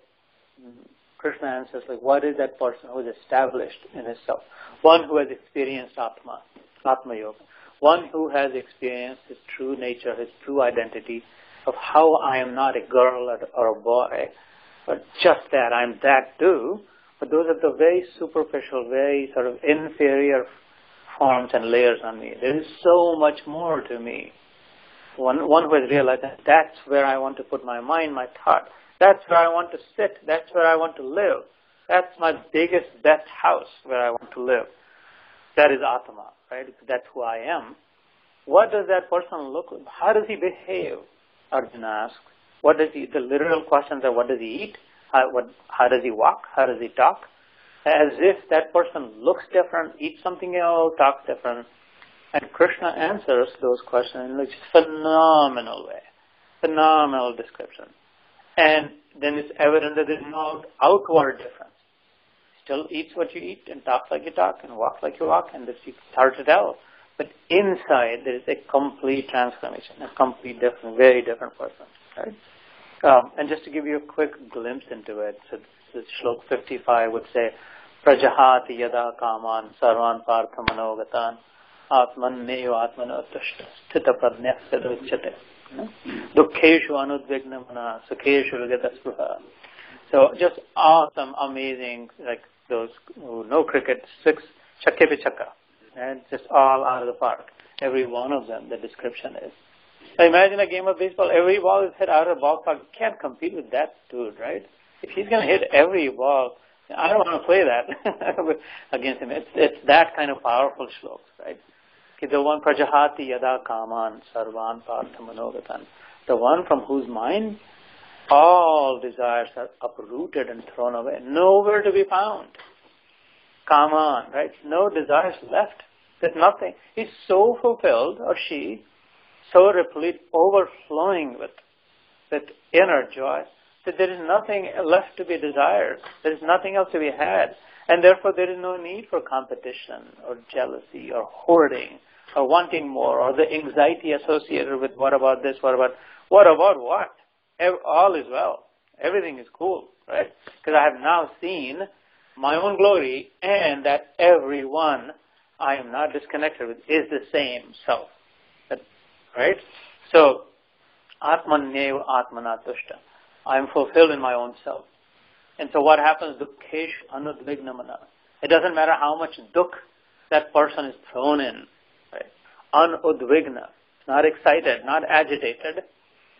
Krishna answers, like, what is that person who is established in his self? One who has experienced Atma Yoga. One who has experienced his true nature, his true identity of how I am not a girl or a boy, but just that I'm that too. But those are the very superficial, very sort of inferior forms and layers on me. There is so much more to me. One who has realized that that's where I want to put my mind, my thought. That's where I want to sit. That's where I want to live. That's my biggest, best house where I want to live. That is Atma, right? That's who I am. What does that person look like? How does he behave? Arjuna asks. The literal questions are, what does he eat? How does he walk? How does he talk? As if that person looks different, eats something else, talks different. And Krishna answers those questions in a phenomenal way. Phenomenal description. And then it's evident that there's no outward difference. Still eats what you eat and talks like you talk and walks like you walk, and this it's hard to tell. But inside there is a complete transformation, a complete different, very different person. Right? And just to give you a quick glimpse into it, so this Shlok 55 would say, Prajahati yada kaman sarvan partha manogatan atman neyo atmano sthita pradnya sadruchyate dukkheshu anudvignamana sukheshu vigata spruha. So just awesome, amazing, like Those who know cricket, 6 chakke pe chakka, and just all out of the park. Every one of them, the description is. So imagine a game of baseball, every ball is hit out of the ballpark. You can't compete with that dude, right? If he's going to hit every ball, I don't want to play that against him. It's that kind of powerful shlokas, right? The one prajahati yada kaman sarvan partha manogatan. The one from whose mind all desires are uprooted and thrown away. Nowhere to be found. Kaman, right? No desires left. There's nothing. He's so fulfilled, or she, so replete, overflowing with inner joy, that there is nothing left to be desired. There is nothing else to be had. And therefore there is no need for competition or jealousy or hoarding or wanting more or the anxiety associated with what about this, what about what? All is well. Everything is cool, right? Because I have now seen my own glory and that everyone I am not disconnected with is the same self. Right? So, Atmaneva Atmana Tushta. I am fulfilled in my own self. And so what happens? Dukkhesh anudvignamana. It doesn't matter how much dukh that person is thrown in. Right? Anudvigna. Not excited, not agitated.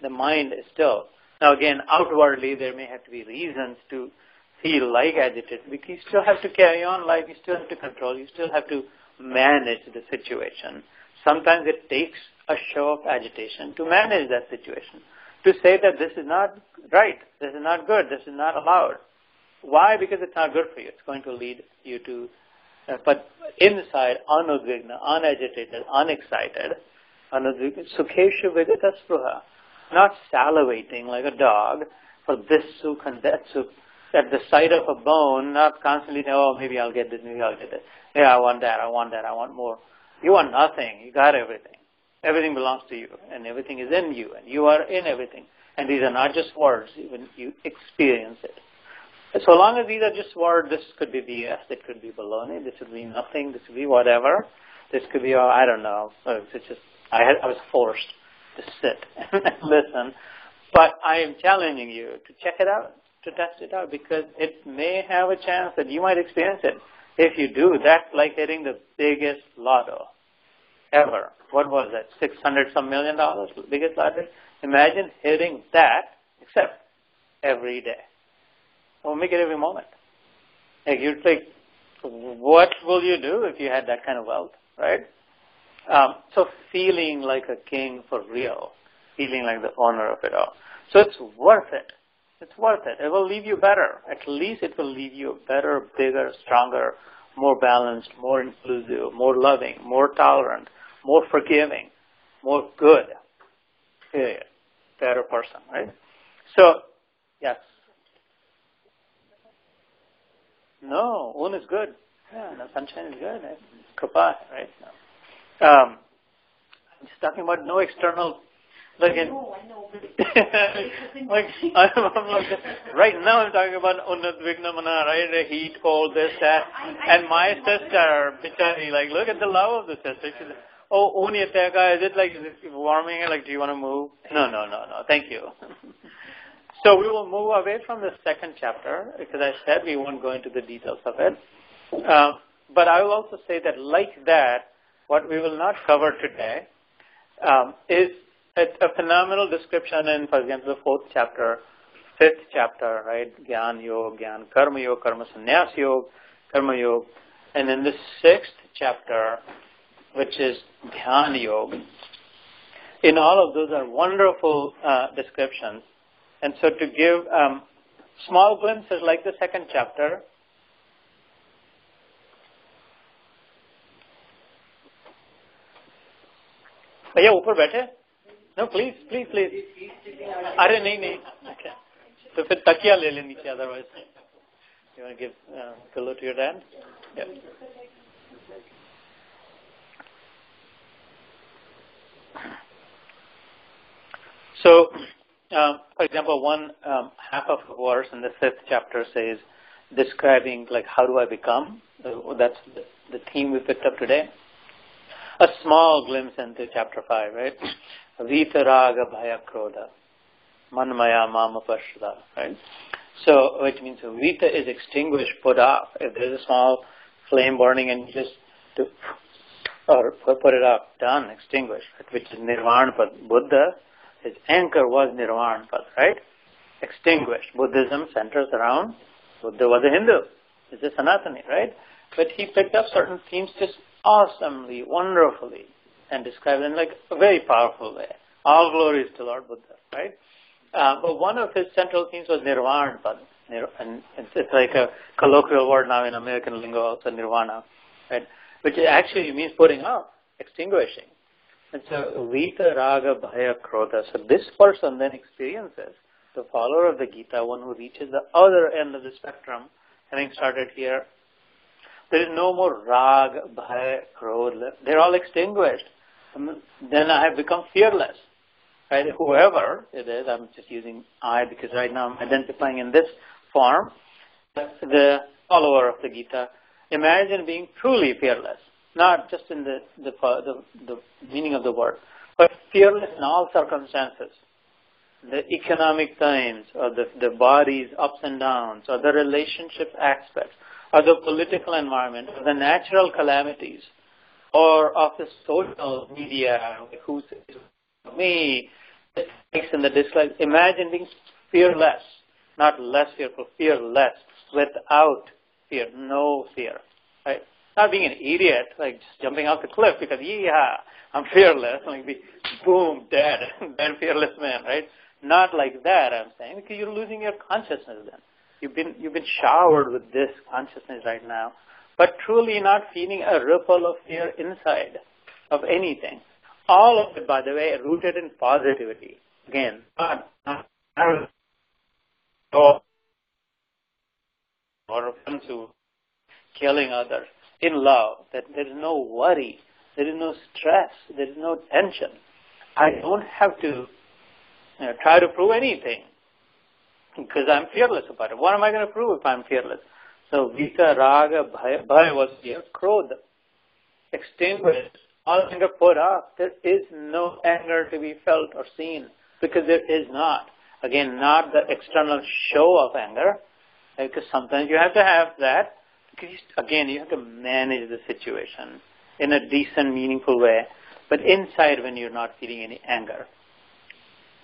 The mind is still. Now again, outwardly there may have to be reasons to feel like agitated. Because you still have to carry on life, you still have to control, you still have to manage the situation. Sometimes it takes a show of agitation to manage that situation. To say that this is not right, this is not good, this is not allowed. Why? Because it's not good for you. It's going to lead you to... but inside, anudvigna, unagitated, unexcited, sukheshu vigata spruha. Not salivating like a dog for this sukh and that sukh. At the sight of a bone, not constantly, oh, maybe I'll get this, maybe I'll get this. Yeah, I want that, I want more. You want nothing. You got everything. Everything belongs to you, and everything is in you, and you are in everything. And these are not just words, even you experience it. So long as these are just words, this could be BS, it could be baloney, this could be nothing, this could be whatever, this could be, I don't know. It's just, I was forced to sit and listen. But I am challenging you to check it out, to test it out, because it may have a chance that you might experience it. If you do, that's like hitting the biggest lotto ever. What was that? $600 million, biggest lottery? Imagine hitting that, except every day. Or make it every moment. Like you'd think, what will you do if you had that kind of wealth, right? So feeling like a king for real, feeling like the owner of it all. So it's worth it. It's worth it. It will leave you better. At least it will leave you better, bigger, stronger, more balanced, more inclusive, more loving, more tolerant, more forgiving, more good. Period. Better person, right? So, yes. No, Un is good. Yeah, no, sunshine is good. Right? Kripa, right? No. I'm just talking about no external. Like in, no, I know. like right now I'm talking about Unadvignamana, right? The heat, cold, this, that. And my sister, Bichari, like, look at the love of the sister. She said, oh, Unyateka, is it warming? Like, do you want to move? No. Thank you. So we will move away from the second chapter, because I said we won't go into the details of it. But I will also say that like that, what we will not cover today is a phenomenal description in, for example, the 4th chapter, 5th chapter, right? Gyan Yoga, Gyan Karma Yoga, Karma Sannyas Yoga, Karma Yoga. And in the 6th chapter, which is Dhyan Yoga, in all of those are wonderful descriptions. And so to give small glimpses like the 2nd chapter, भैया ऊपर बैठे? No, please. अरे नहीं. Okay. तो फिर तकिया ले ले नीचे, otherwise. You want to give pillow to your dad? Yeah. So, for example, one half of the verse in the 5th chapter says, describing like how do I become? That's the theme we picked up today. A small glimpse into chapter 5, right? Vitaraga bhaya krodha, manmaya mama pashra, right? So, which means Vita is extinguished, put off. If there's a small flame burning and you just put it out, done, extinguished, which is Nirvana Pad. Buddha, his anchor was Nirvana Pad, right? Extinguished. Buddhism centers around, Buddha was a Hindu. He's a Sanatani, right? But he picked up certain themes just awesomely, wonderfully, and described them like a very powerful way. All glories to Lord Buddha, right? But one of his central themes was Nirvana Pad. And it's like a colloquial word now in American lingo, also Nirvana, right? Which actually means putting out, extinguishing. And so, Vita, Raga, Bhaya, Krodha. So this person then experiences, the follower of the Gita, one who reaches the other end of the spectrum, having started here. There is no more Rag, Bhaya, Krodha. They're all extinguished. And then I have become fearless. Right? Whoever it is, I'm just using I because right now I'm identifying in this form, the follower of the Gita. Imagine being truly fearless, not just in the meaning of the word, but fearless in all circumstances. The economic times, or the body's ups and downs, or the relationship aspects, or the political environment, or the natural calamities, or of the social media, who's me, the likes and the dislikes. Imagine being fearless, not less fearful, fearless, without fear, no fear. Right? Not being an idiot, like just jumping off the cliff because, I'm fearless, like be, boom, dead fearless man, right? Not like that, I'm saying, because you're losing your consciousness then. You've been showered with this consciousness right now, but truly not feeling a ripple of fear inside of anything. All of it, by the way, rooted in positivity. Again, not or to killing others. In love, that there is no worry, there is no stress, there is no tension. I don't have to try to prove anything because I'm fearless about it. What am I going to prove if I'm fearless? So Vita, Raga, Bhaya was here, Krodha, extinguished, all anger put off. There is no anger to be felt or seen because there is not. Again, not the external show of anger, because sometimes you have to have that. Because again, you have to manage the situation in a decent, meaningful way. But inside, when you're not feeling any anger,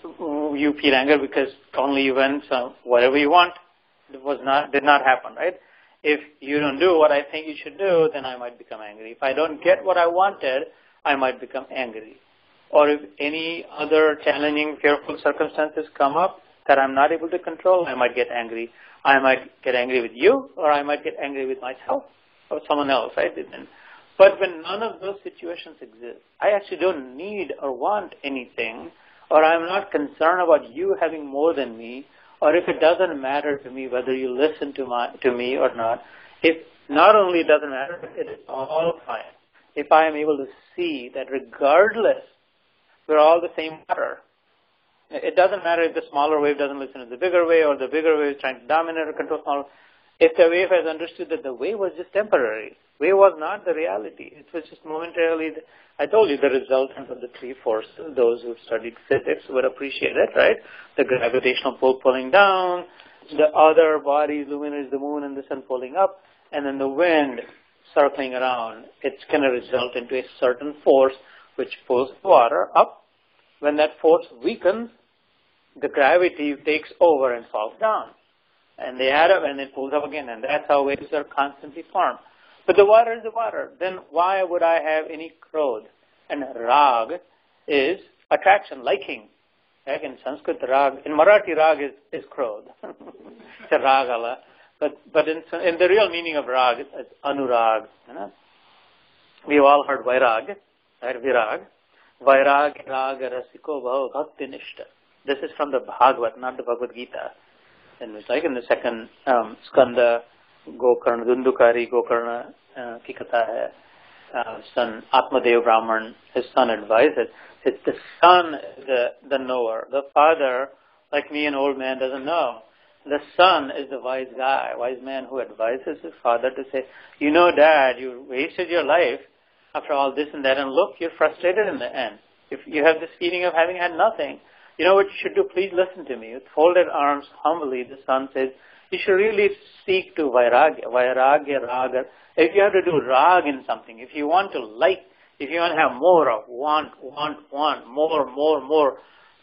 you feel anger because only when whatever you want did not happen, right? If you don't do what I think you should do, then I might become angry. If I don't get what I wanted, I might become angry. Or if any other challenging, fearful circumstances come up that I'm not able to control, I might get angry. I might get angry with you, or I might get angry with myself or someone else, right? But when none of those situations exist, I actually don't need or want anything, or I'm not concerned about you having more than me, or if it doesn't matter to me whether you listen to me or not. If not only it doesn't matter, it is all fine. If I am able to see that regardless, we're all the same water. It doesn't matter if the smaller wave doesn't listen to the bigger wave, or the bigger wave is trying to dominate or control smaller. If the wave has understood that the wave was just temporary, wave was not the reality. It was just momentarily, I told you, the resultant of the three forces. Those who studied physics would appreciate it, right? The gravitational pull pulling down, the other bodies, luminaries, the moon and the sun pulling up, and then the wind circling around. It's going to result into a certain force which pulls the water up. When that force weakens, the gravity takes over and falls down. And they add up and it pulls up again, and that's how waves are constantly formed. But the water is the water. Then why would I have any krodh? And rag is attraction, liking. Like in Sanskrit, rag, in Marathi, rag is krodh. It's a ragala. But in the real meaning of rag, it's anurag. You know? We've all heard vairag, right? Virag. Vairag, raga, rasiko, bhava, bhakti, nishta. This is from the Bhagavad, not the BhagwadGita. And it's like in the second skanda, Gokarna, Dundukari, Gokarna, ki katha hai. Son, Atmadev Brahman, his son advises. It's the son, the knower. The father, like me, an old man, doesn't know. The son is the wise guy, wise man who advises his father to say, you know, Dad, you wasted your life after all this and that, and look, you're frustrated in the end. If you have this feeling of having had nothing, You know what you should do? Please listen to me. With folded arms, humbly, the son says, you should really seek to vairagya, raga. If you have to do rag in something, if you want to like, if you want to have more of want, more,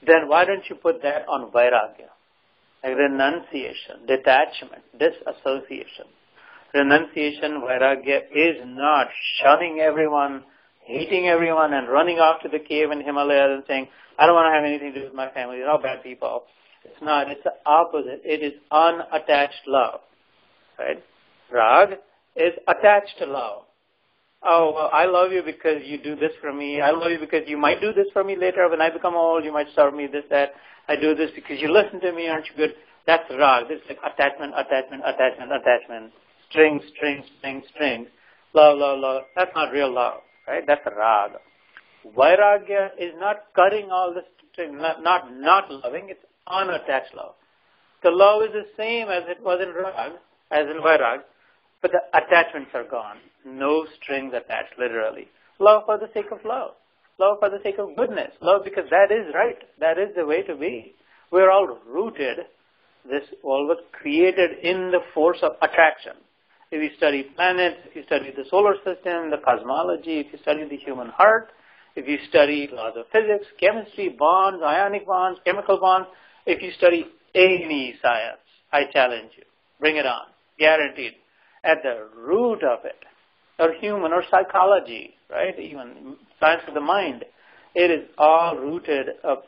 then why don't you put that on vairagya? Like renunciation, detachment, disassociation. Renunciation, vairagya is not shunning everyone, hating everyone and running off to the cave in Himalayas and saying, I don't want to have anything to do with my family, they're all bad people. It's not, it's the opposite. It is unattached love. Right? Rag is attached to love. Oh, well, I love you because you do this for me. I love you because you might do this for me later. When I become old, you might serve me this, that. I do this because you listen to me, aren't you good? That's rag. This is like attachment. Strings. Love. That's not real love, right? That's rag. Vairagya is not cutting all this string, not loving. It's unattached love. The love is the same as it was in rag, as in vairag, but the attachments are gone. No strings attached, literally. Love for the sake of love. Love for the sake of goodness. Love because that is right. That is the way to be. We're all rooted. This all was created in the force of attraction. If you study planets, if you study the solar system, the cosmology, if you study the human heart, if you study laws of physics, chemistry, bonds, ionic bonds, chemical bonds, if you study any science, I challenge you. Bring it on. Guaranteed. At the root of it, or human or psychology, right? Even science of the mind, it is all rooted of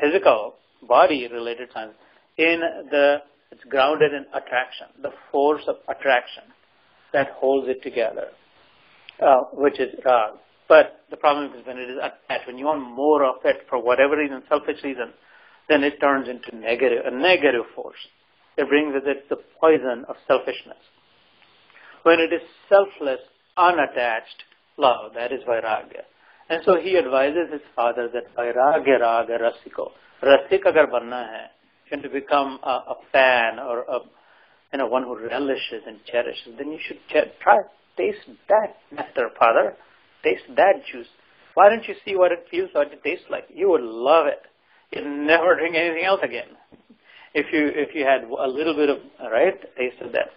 physical, body-related science. It's grounded in attraction, the force of attraction that holds it together, which is rag. But the problem is when it is attached, when you want more of it for whatever reason, selfish reason, then it turns into a negative force. It brings with it the poison of selfishness. When it is selfless, unattached love, that is vairagya. And so he advises his father that vairagya raga rasiko. Rasik agar banna hai, and to become a fan or one who relishes and cherishes, then you should taste that nectar, father. Taste that juice. Why don't you see what it feels, what it tastes like? You would love it. You'd never drink anything else again. If you had a little bit of taste of that.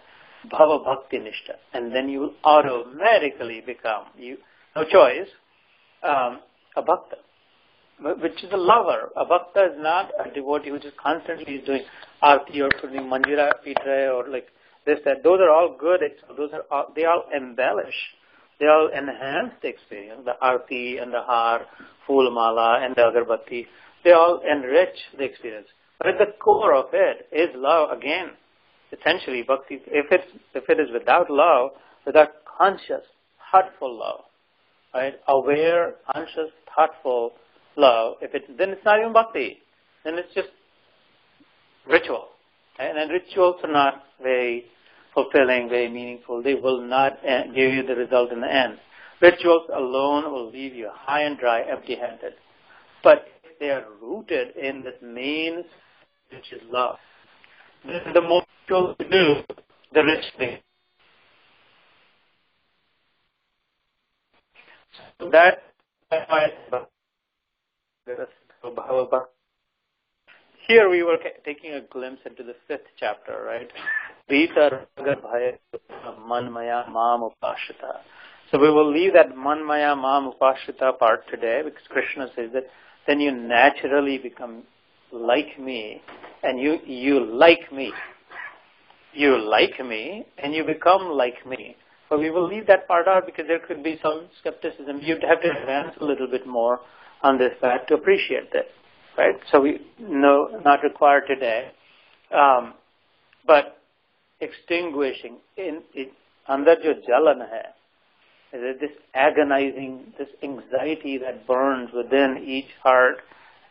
Bhava Bhakti Nishta. And then you will automatically become, no choice, a bhakta, which is a lover. A bhakta is not a devotee who just constantly is doing arti or putting manjira, pitra, or like this, that. Those are all good. They all embellish. They all enhance the experience. The arti and the har, phul mala and the agarbatti, they all enrich the experience. But at the core of it is love again. Essentially, bhakti, if it is without love, without conscious, thoughtful love, right? Aware, conscious, thoughtful love, then it's not even bhakti. Then it's just ritual. Right? And rituals are not very fulfilling, very meaningful. They will not give you the result in the end. Rituals alone will leave you high and dry, empty-handed. But if they are rooted in this main, which is love, then the more you do, the rich thing. So that's why here we were taking a glimpse into the 5th chapter, right? Gita manmaya mam upashita. So we will leave that manmaya mam upashita part today because Krishna says that then you naturally become like me and you like me. You like me and you become like me. But we will leave that part out because there could be some skepticism. You'd have to advance a little bit more on this fact to appreciate this, right? So we know not required today, but extinguishing andar jo jalan hai, this agonizing, this anxiety that burns within each heart,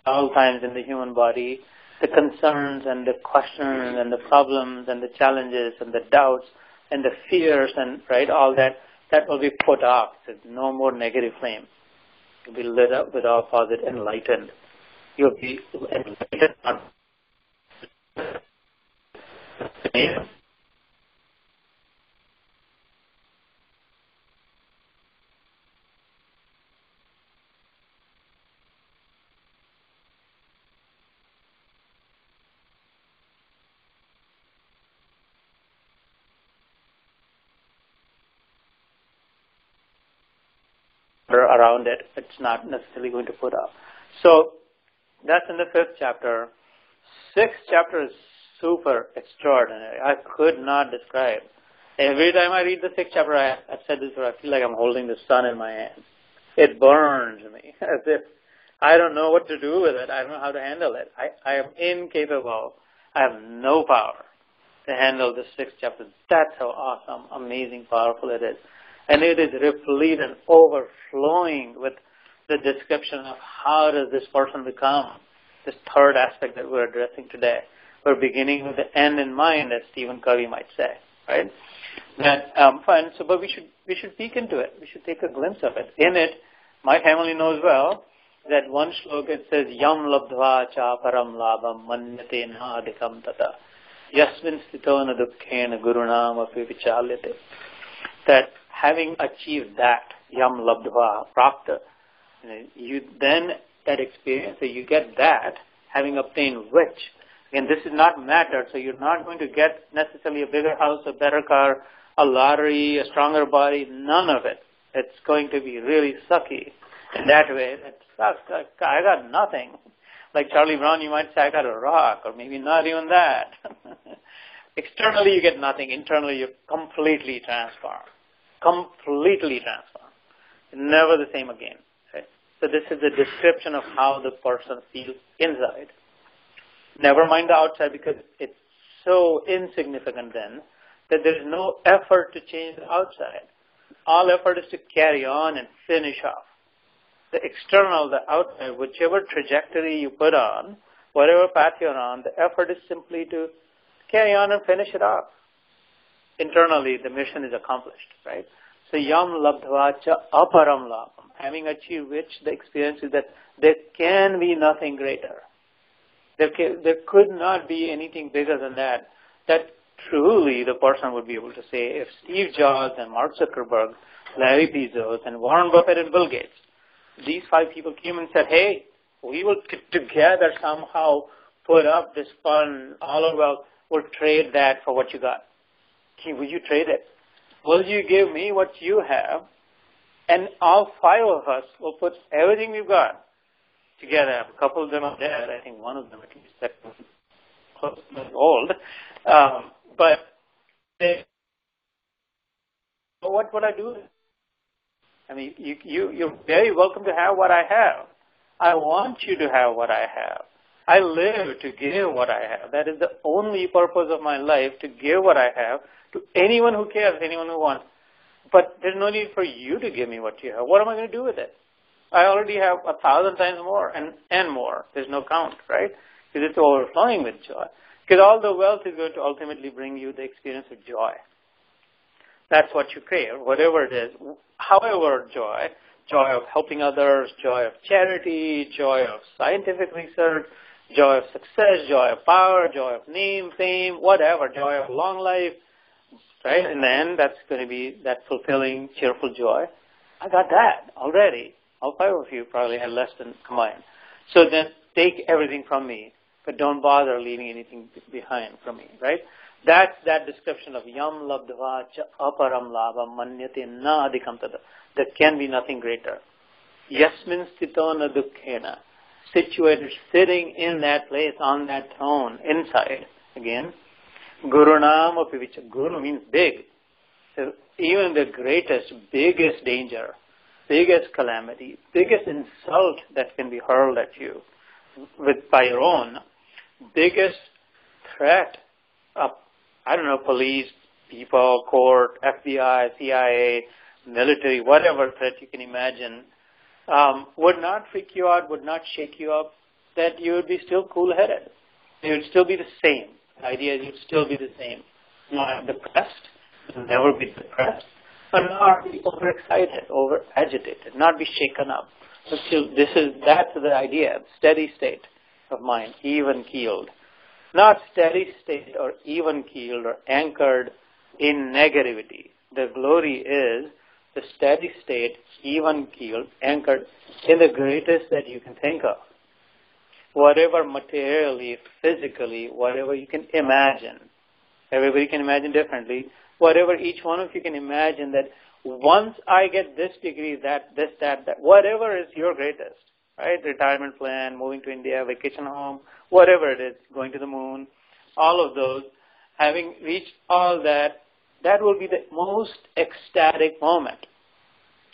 all times in the human body, the concerns and the questions and the problems and the challenges and the doubts and the fears and all that will be put off. There's no more negative flame. You'll be lit up with all positive, enlightened. You'll be enlightened. around it, it's not necessarily going to put up. So that's in the 5th chapter. 6th chapter is super extraordinary. I could not describe. Every time I read the 6th chapter, I've said this before, I feel like I'm holding the sun in my hand. It burns me as if I don't know what to do with it. I don't know how to handle it. I am incapable. I have no power to handle the 6th chapter. That's how awesome, amazing, powerful it is. And it is replete and overflowing with the description of how does this person become this third aspect that we're addressing today. We're beginning with the end in mind, as Stephen Covey might say, right? That fun. So, but we should peek into it. We should take a glimpse of it. In it, my family knows well that one shloka it says Yam labdva cha param labham manyate na adhikam tata yasmin stito na dukkhena gurunam api vichalyate. That having achieved that Yam labdva prapta, you then that experience, so you get that, having obtained which. Again, this is not matter, so you're not going to get necessarily a bigger house, a better car, a lottery, a stronger body, none of it. It's going to be really sucky in that way. It sucks. I got nothing. Like Charlie Brown, you might say, I got a rock, or maybe not even that. Externally, you get nothing. Internally, you're completely transformed. Completely transformed. Never the same again. Right? So this is the description of how the person feels inside. Never mind the outside, because it's so insignificant then that there is no effort to change the outside. All effort is to carry on and finish off. The external, the outside, whichever trajectory you put on, whatever path you're on, the effort is simply to carry on and finish it off. Internally, the mission is accomplished, right? So, yam labdva cha aparam labham, having achieved which the experience is that there can be nothing greater. There could not be anything bigger than that. That truly the person would be able to say, if Steve Jobs and Mark Zuckerberg, Larry Bezos and Warren Buffett and Bill Gates, these 5 people came and said, hey, we will together somehow put up this fund, all of wealth, we'll trade that for what you got. Will you trade it? Will you give me what you have? And all 5 of us will put everything we've got together. A couple of them are dead. I think one of them at least that was old. But what would I do? I mean, you're very welcome to have what I have. I want you to have what I have. I live to give what I have. That is the only purpose of my life, to give what I have to anyone who cares, anyone who wants. But there's no need for you to give me what you have. What am I going to do with it? I already have 1,000 times more and more. There's no count, right? Because it's overflowing with joy. Because all the wealth is going to ultimately bring you the experience of joy. That's what you crave, whatever it is. However, joy of helping others, joy of charity, joy of scientific research, joy of success, joy of power, joy of name, fame, whatever, joy of long life, right? In the end, that's going to be that fulfilling, cheerful joy. I got that already. All 5 of you probably had less than combined. So then take everything from me, but don't bother leaving anything behind from me, right? That's that description of yam labdva cha aparam labham manyate na adhikam tada. There can be nothing greater. Yasmin stito na dukkhena. Situated, sitting in that place, on that throne, inside, again. Gurunam api vicha. Guru means big. So even the greatest, biggest danger, biggest calamity, biggest insult that can be hurled at you by your own, biggest threat of, police, people, court, FBI, CIA, military, whatever threat you can imagine, would not freak you out, would not shake you up, that you would be still cool-headed. You would still be the same. The idea is you'd still be the same. Not depressed, never be depressed, but not be overexcited, over-agitated, not be shaken up. But still, that's the idea, steady state of mind, even-keeled. Not steady state or even-keeled or anchored in negativity. The glory is the steady state, even-keeled, anchored in the greatest that you can think of. Whatever materially, physically, whatever you can imagine. Everybody can imagine differently. Whatever each one of you can imagine, that Once I get this degree, that, whatever is your greatest, right? Retirement plan, moving to India, vacation home, whatever it is, going to the moon, all of those, having reached all that, that will be the most ecstatic moment.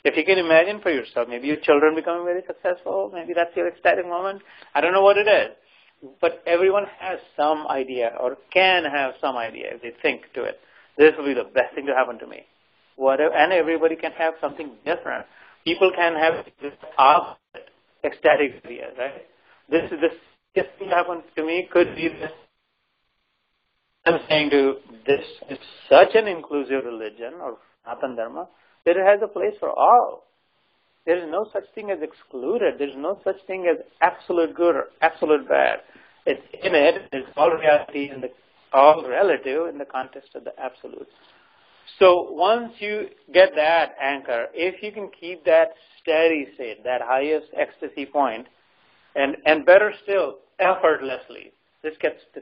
If you can imagine for yourself, maybe your children becoming very successful, maybe that's your ecstatic moment. I don't know what it is. But everyone has some idea or can have some idea if they think to it. This will be the best thing to happen to me. Whatever, and everybody can have something different. People can have opposite ecstatic ideas, right? This thing happened to me could be this. I'm saying this is such an inclusive religion or Sanatana Dharma that it has a place for all. There is no such thing as excluded. There is no such thing as absolute good or absolute bad. It's in it. It's all reality and all relative in the context of the absolute. So once you get that anchor, if you can keep that steady state, that highest ecstasy point, and better still, effortlessly, this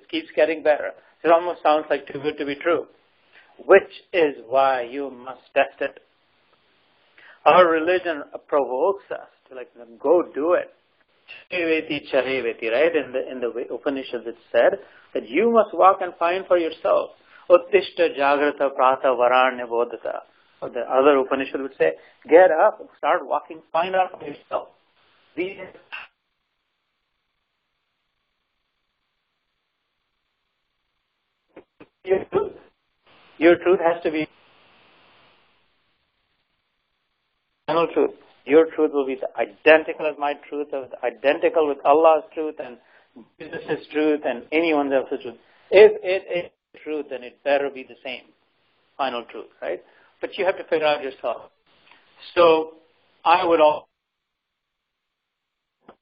keeps getting better. It almost sounds like too good to be true, which is why you must test it. Our religion provokes us to go do it. Chareveti, right? In the Upanishads it said that you must walk and find for yourself. Uttishta jagrata prata varanya bodhata. Or the other Upanishad would say, get up, start walking, find out for yourself. Your truth has to be final truth. Your truth will be identical as my truth, identical with Allah's truth and Jesus' truth and anyone else's truth. If it is truth, then it better be the same final truth, right? But you have to figure out yourself. So I would all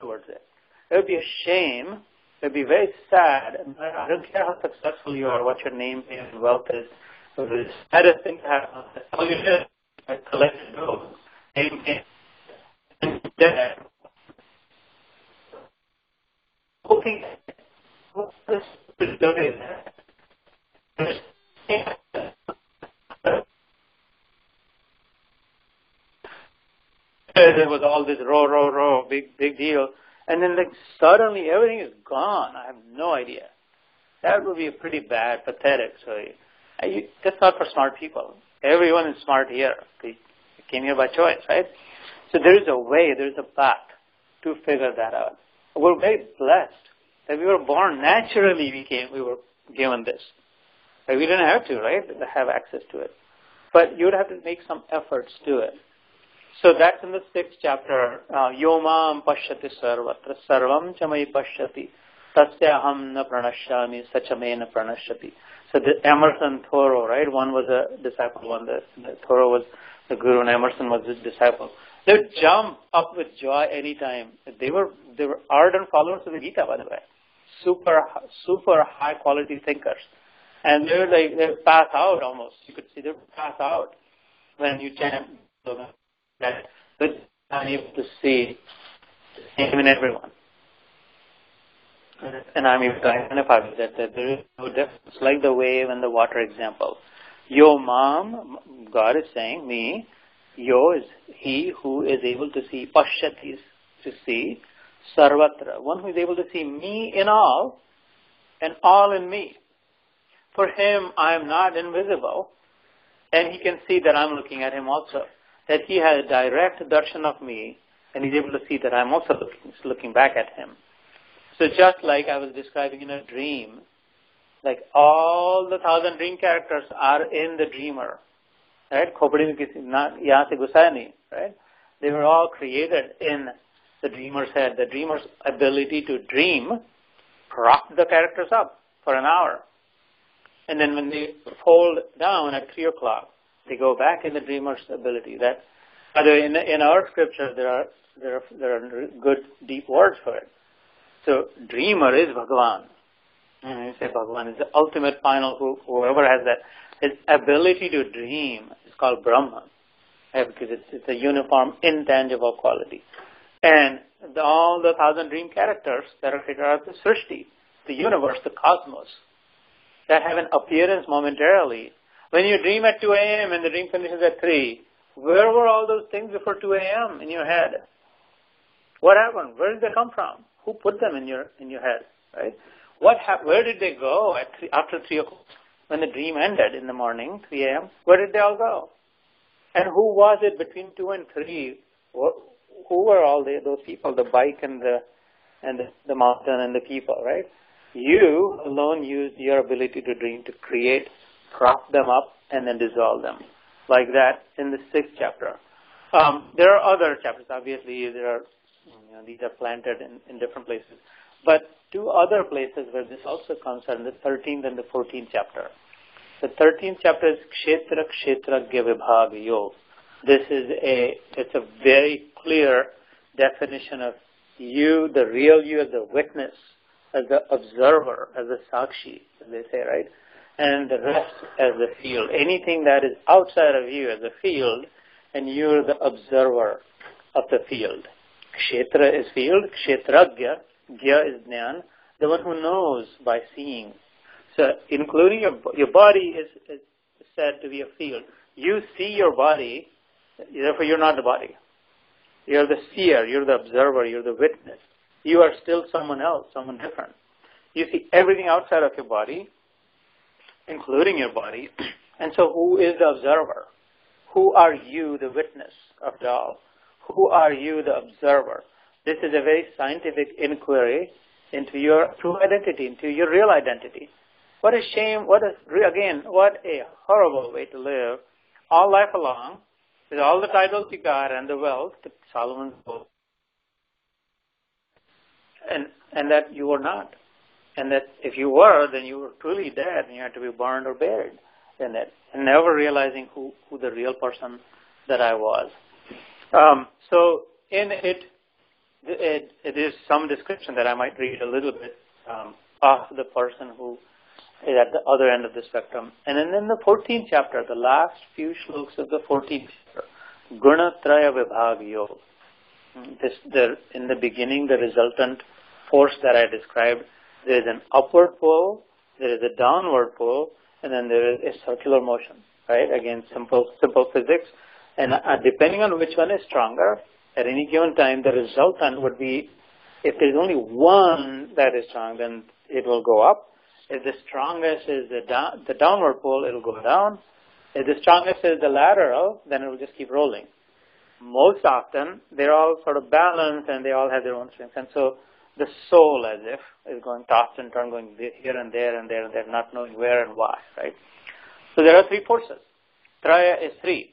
towards it. It would be a shame. It would be very sad. I don't care how successful you are, what your name and wealth is. So the saddest thing to happen is all you did is collect those. And dead. Hoping what this is doing there was all this row, big deal. And then suddenly everything is gone. I have no idea. That would be pretty bad, pathetic. So that's not for smart people. Everyone is smart here. They came here by choice, right? So there is a way, there is a path to figure that out. We're very blessed that we were born naturally. We were given this. We didn't have to, right? Have access to it. But you would have to make some efforts to it. So that's in the 6th chapter. Yomam pashyati sarvatra sarvam chamai pashyati tasyaham na pranashyami sachame na pranashyati. So the Emerson Thoreau, right? One was a disciple, Thoreau was the guru, and Emerson was his disciple. They would jump up with joy anytime. They were ardent followers of the Gita, by the way. Super high quality thinkers. And they would pass out almost. You could see they would pass out when you chant. That I'm able to see the same in everyone. And I'm able to identify with that there is no difference. Like the wave and the water example. Yo mam, God is saying, me, yo is he who is able to see, pashyati is to see, sarvatra, one who is able to see me in all, and all in me. For him, I am not invisible, and he can see that I'm looking at him also. That he has a direct darshan of me, and he's able to see that I'm also looking back at him. So just like I was describing in a dream, like all the 1,000 dream characters are in the dreamer, right? Right? They were all created in the dreamer's head. The dreamer's ability to dream propped the characters up for an hour. And then when they fold down at 3 o'clock, they go back in the dreamer's ability. That, by the way, in our scripture, there are good, deep words for it. So, dreamer is Bhagavan. And you say Bhagavan is the ultimate final, whoever has that. His ability to dream is called Brahma, right? Because it's a uniform, intangible quality. And all the 1,000 dream characters that are created out of the Srishti, the universe, the cosmos, that have an appearance momentarily. When you dream at 2 a.m. and the dream finishes at 3, Where were all those things before 2 a.m. in your head? What happened? Where did they come from? Who put them in your head? Right? Where did they go after 3 o'clock? When the dream ended in the morning, 3 a.m., where did they all go? And who was it between 2 and 3? Who were all those people, the bike and the mountain and the people, right? You alone used your ability to dream to create, prop them up, and then dissolve them. Like that in the 6th chapter. There are other chapters, obviously. These are planted in different places. But 2 other places where this also comes are in the 13th and the 14th chapter. The 13th chapter is Kshetra Kshetragya Vibhaga Yoga. It's a very clear definition of you, the real you, as the witness, as the observer, as the sakshi, as they say, right? And the rest as the field. Anything that is outside of you as a field, and you're the observer of the field. Kshetra is field, Kshetragya, Gya is Jnana, the one who knows by seeing. So, including your body is said to be a field. You see your body, therefore you're not the body. You're the seer, you're the observer, you're the witness. You are still someone else, someone different. You see everything outside of your body, including your body. And so who is the observer? Who are you, the witness of it all? Who are you, the observer? This is a very scientific inquiry into your true identity, into your real identity. What a shame, what a horrible way to live all life along, with all the titles you got and the wealth that Solomon spoke, and that you were not. And that if you were, then you were truly dead and you had to be burned or buried in it, and never realizing who the real person that I was. So in it is some description that I might read a little bit of the person who is at the other end of the spectrum. And then in the 14th chapter, the last few shlokas of the 14th chapter, Gunatraya Vibhaga Yoga. In the beginning, the resultant force that I described, there is an upward pull, there is a downward pull, and then there is a circular motion, right? Again, simple physics. And depending on which one is stronger, at any given time, the resultant would be, if there's only one that is strong, then it will go up. If the strongest is the downward pull, it will go down. If the strongest is the lateral, then it will just keep rolling. Most often, they're all sort of balanced and they all have their own strengths. And so the soul, as if, is going tossed and turned, going here and there and there and there, not knowing where and why, right? So there are 3 forces. Traya is 3.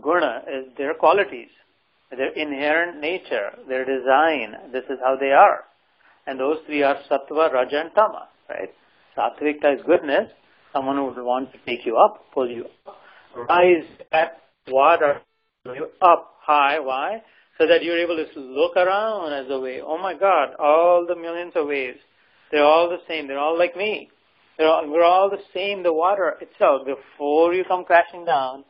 Guna is their qualities, their inherent nature, their design. This is how they are. And those 3 are Sattva, Raja, and Tama, right? Sattvika is goodness, someone who would want to take you up, pull you up. Rise at water, you up high. Why? So that you're able to look around as a wave. Oh my God, all the millions of waves, they're all the same. They're all like me. We're all the same. The water itself, before you come crashing down,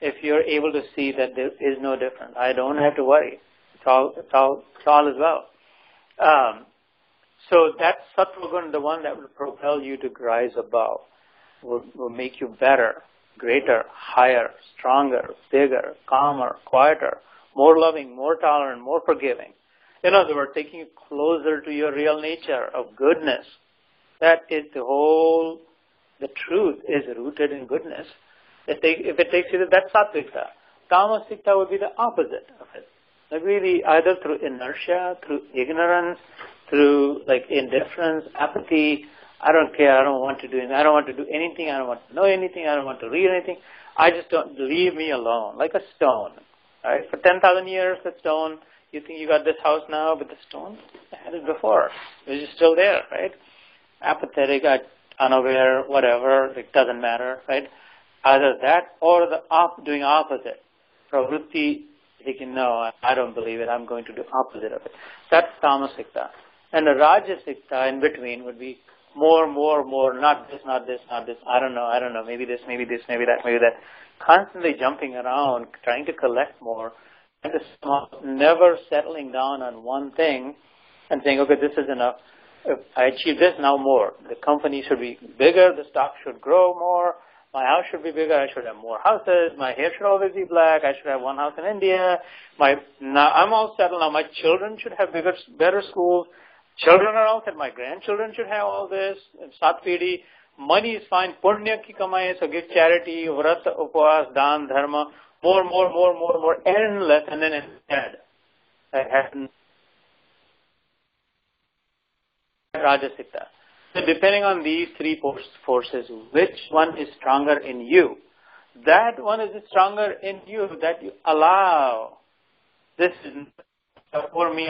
if you're able to see that there is no difference, I don't have to worry. It's all as well. So that's Sattva Guna, the one that will propel you to rise above, will make you better, greater, higher, stronger, bigger, calmer, quieter, more loving, more tolerant, more forgiving. In other words, taking you closer to your real nature of goodness. That is the truth is rooted in goodness. If it takes you to that Sattvika, Tamasika would be the opposite of it. Like really, either through inertia, through ignorance, through like indifference, apathy. I don't care. I don't want to do anything. I don't want to do anything. I don't want to know anything. I don't want to read anything. I just don't, leave me alone, like a stone. Right? For 10,000 years, that stone, you think you got this house now, but the stone had it before. It was just still there, right? Apathetic, unaware, whatever, it doesn't matter, right? Either that or doing opposite. Pravritti, thinking, no, I don't believe it, I'm going to do opposite of it. That's Tamasikta. And the Rajasikta in between would be more, not this, I don't know, maybe this, maybe that. Constantly jumping around, trying to collect more, and never settling down on one thing and saying, okay, this is enough. If I achieve this, now more. The company should be bigger, the stock should grow more, My house should be bigger. I should have more houses. My hair should always be black. I should have one house in India. Now I'm all settled now. My children should have better schools. Children are all set. My grandchildren should have all this. Sat Pidi. Money is fine. Punya ki kamai. So give charity, vrat, upvas, dan, dharma. More, endless. And then instead, I had Rajasikta. So depending on these three forces, which one is stronger in you? That one is stronger in you that you allow. This is for me.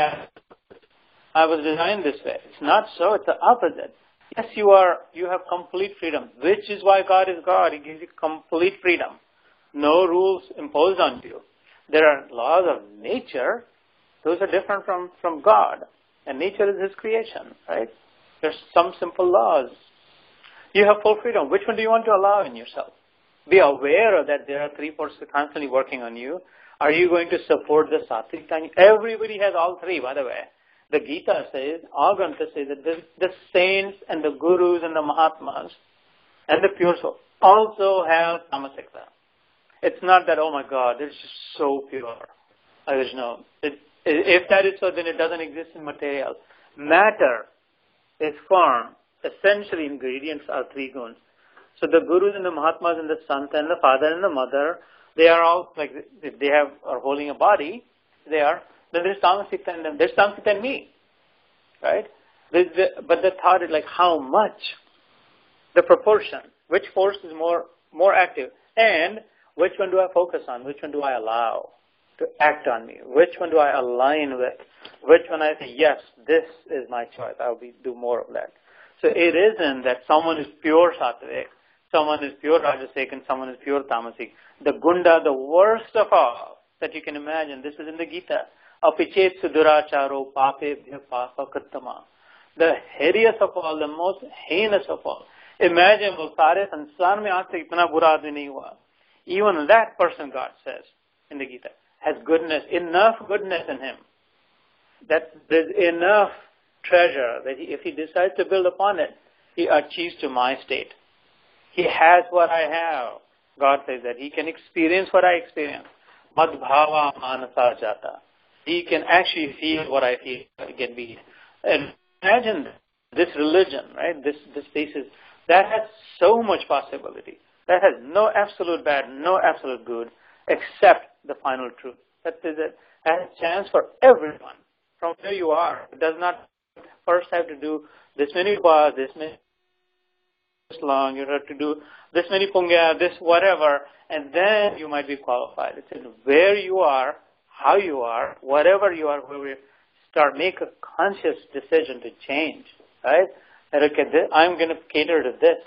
I was designed this way. It's not so. It's the opposite. Yes, you have complete freedom, which is why God is God. He gives you complete freedom. No rules imposed on you. There are laws of nature. Those are different from God. And nature is His creation, right? There's some simple laws. You have full freedom. Which one do you want to allow in yourself? Be aware that there are three forces constantly working on you. Are you going to support the sattvic? Everybody has all three, by the way. The Gita says, all Granthas say that the saints and the gurus and the Mahatmas and the pure soul also have tamasikta. It's not that, oh my God, they're just so pure. I wish no. If that is so, then it doesn't exist in material. Matter is form. Essentially, ingredients are three guns. So the gurus and the Mahatmas and the Santa and the father and the mother, they are all like, they are holding a body. Then there's Tamasikta in them. There's Tamasikta in me. Right? But the thought is like how much? The proportion. Which force is more active? And which one do I focus on? Which one do I allow to act on me? Which one do I align with? Which one I say, yes, this is my choice. I'll do more of that. So it isn't that someone is pure sattvic, someone is pure rajasic, and someone is pure tamasic. The gunda, the worst of all that you can imagine, this is in the Gita. Apichet suduracharo papebhya papa krittama. The hideous of all, the most heinous of all. Imagine, wo sare sansar mein aaj tak itna bura aadmi nahi hua. Even that person, God says in the Gita, has goodness, enough goodness in him, that there's enough treasure that if he decides to build upon it, he achieves to my state. He has what I have. God says that he can experience what I experience. Madbhava manasa jata. He can actually feel what I feel. It can be. And imagine this religion, right? This basis that has so much possibility. That has no absolute bad, no absolute good, except the final truth. That is it. Has a chance for everyone from where you are. It does not first have to do this many bars, this many long, you have to do this many punya, this whatever, and then you might be qualified. It's in where you are, how you are, whatever you are, where we make a conscious decision to change, right? That, okay, I'm going to cater to this,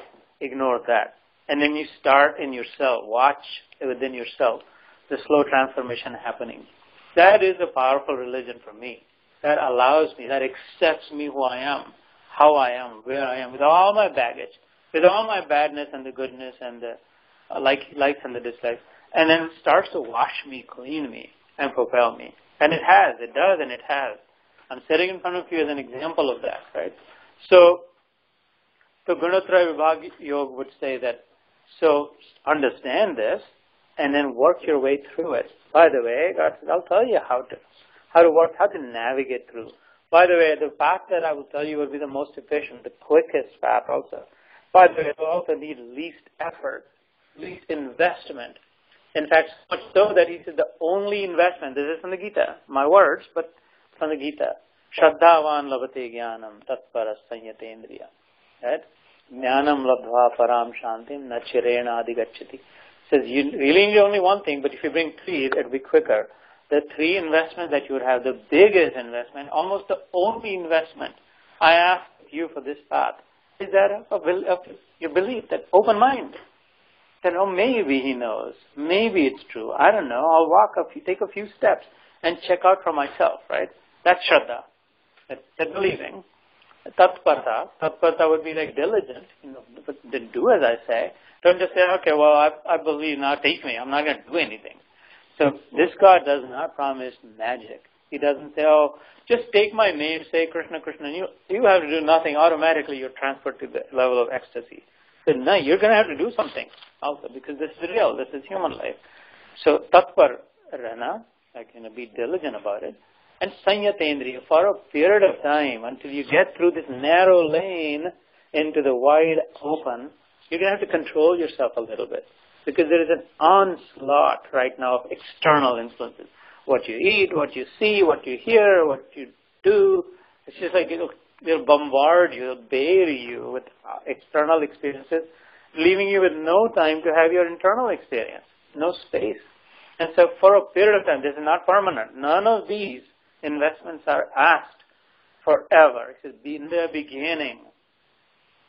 ignore that. And then you start in yourself, watch within yourself the slow transformation happening. That is a powerful religion for me. That allows me, that accepts me who I am, how I am, where I am, with all my baggage, with all my badness and the goodness and the likes and the dislikes, and then starts to wash me, clean me, and propel me. And it does, and it has. I'm sitting in front of you as an example of that, right? So Gunotraya Vibhag Yoga would say that, so understand this, and then work your way through it. By the way, God says, I'll tell you how to work, how to navigate through. By the way, the path that I will tell you will be the most efficient, the quickest path also. By the way, it will also need least effort, least investment. In fact, so much so that he said the only investment, this is from the Gita, my words, but from the Gita, Shraddhavan labhate jnanam tatparas sanyate indriya. Right? Jnanam labdhva param shantim na chirena adigacchati. Says you really need only one thing, but if you bring three, it'll be quicker. The three investments that you would have, the biggest investment, almost the only investment I ask you for this path, is that of your belief, that open mind. That, oh, maybe he knows. Maybe it's true. I don't know. I'll take a few steps and check out for myself, right? That's Shraddha. That believing. Tatparta would be like diligent, but then do as I say. Don't just say, okay, well, I believe, now take me. I'm not going to do anything. So this God does not promise magic. He doesn't say, oh, just take my name, say Krishna, Krishna, and you have to do nothing. Automatically you're transferred to the level of ecstasy. said, no, you're going to have to do something also because this is real. This is human life. So tatpar rehna, like, be diligent about it. And sanyatendriya, for a period of time until you get through this narrow lane into the wide open, you're going to have to control yourself a little bit because there is an onslaught right now of external influences. What you eat, what you see, what you hear, what you do. It's just like they'll bombard you, they'll bury you with external experiences, leaving you with no time to have your internal experience, no space. And so for a period of time, this is not permanent. None of these investments are asked forever. It says, in the beginning,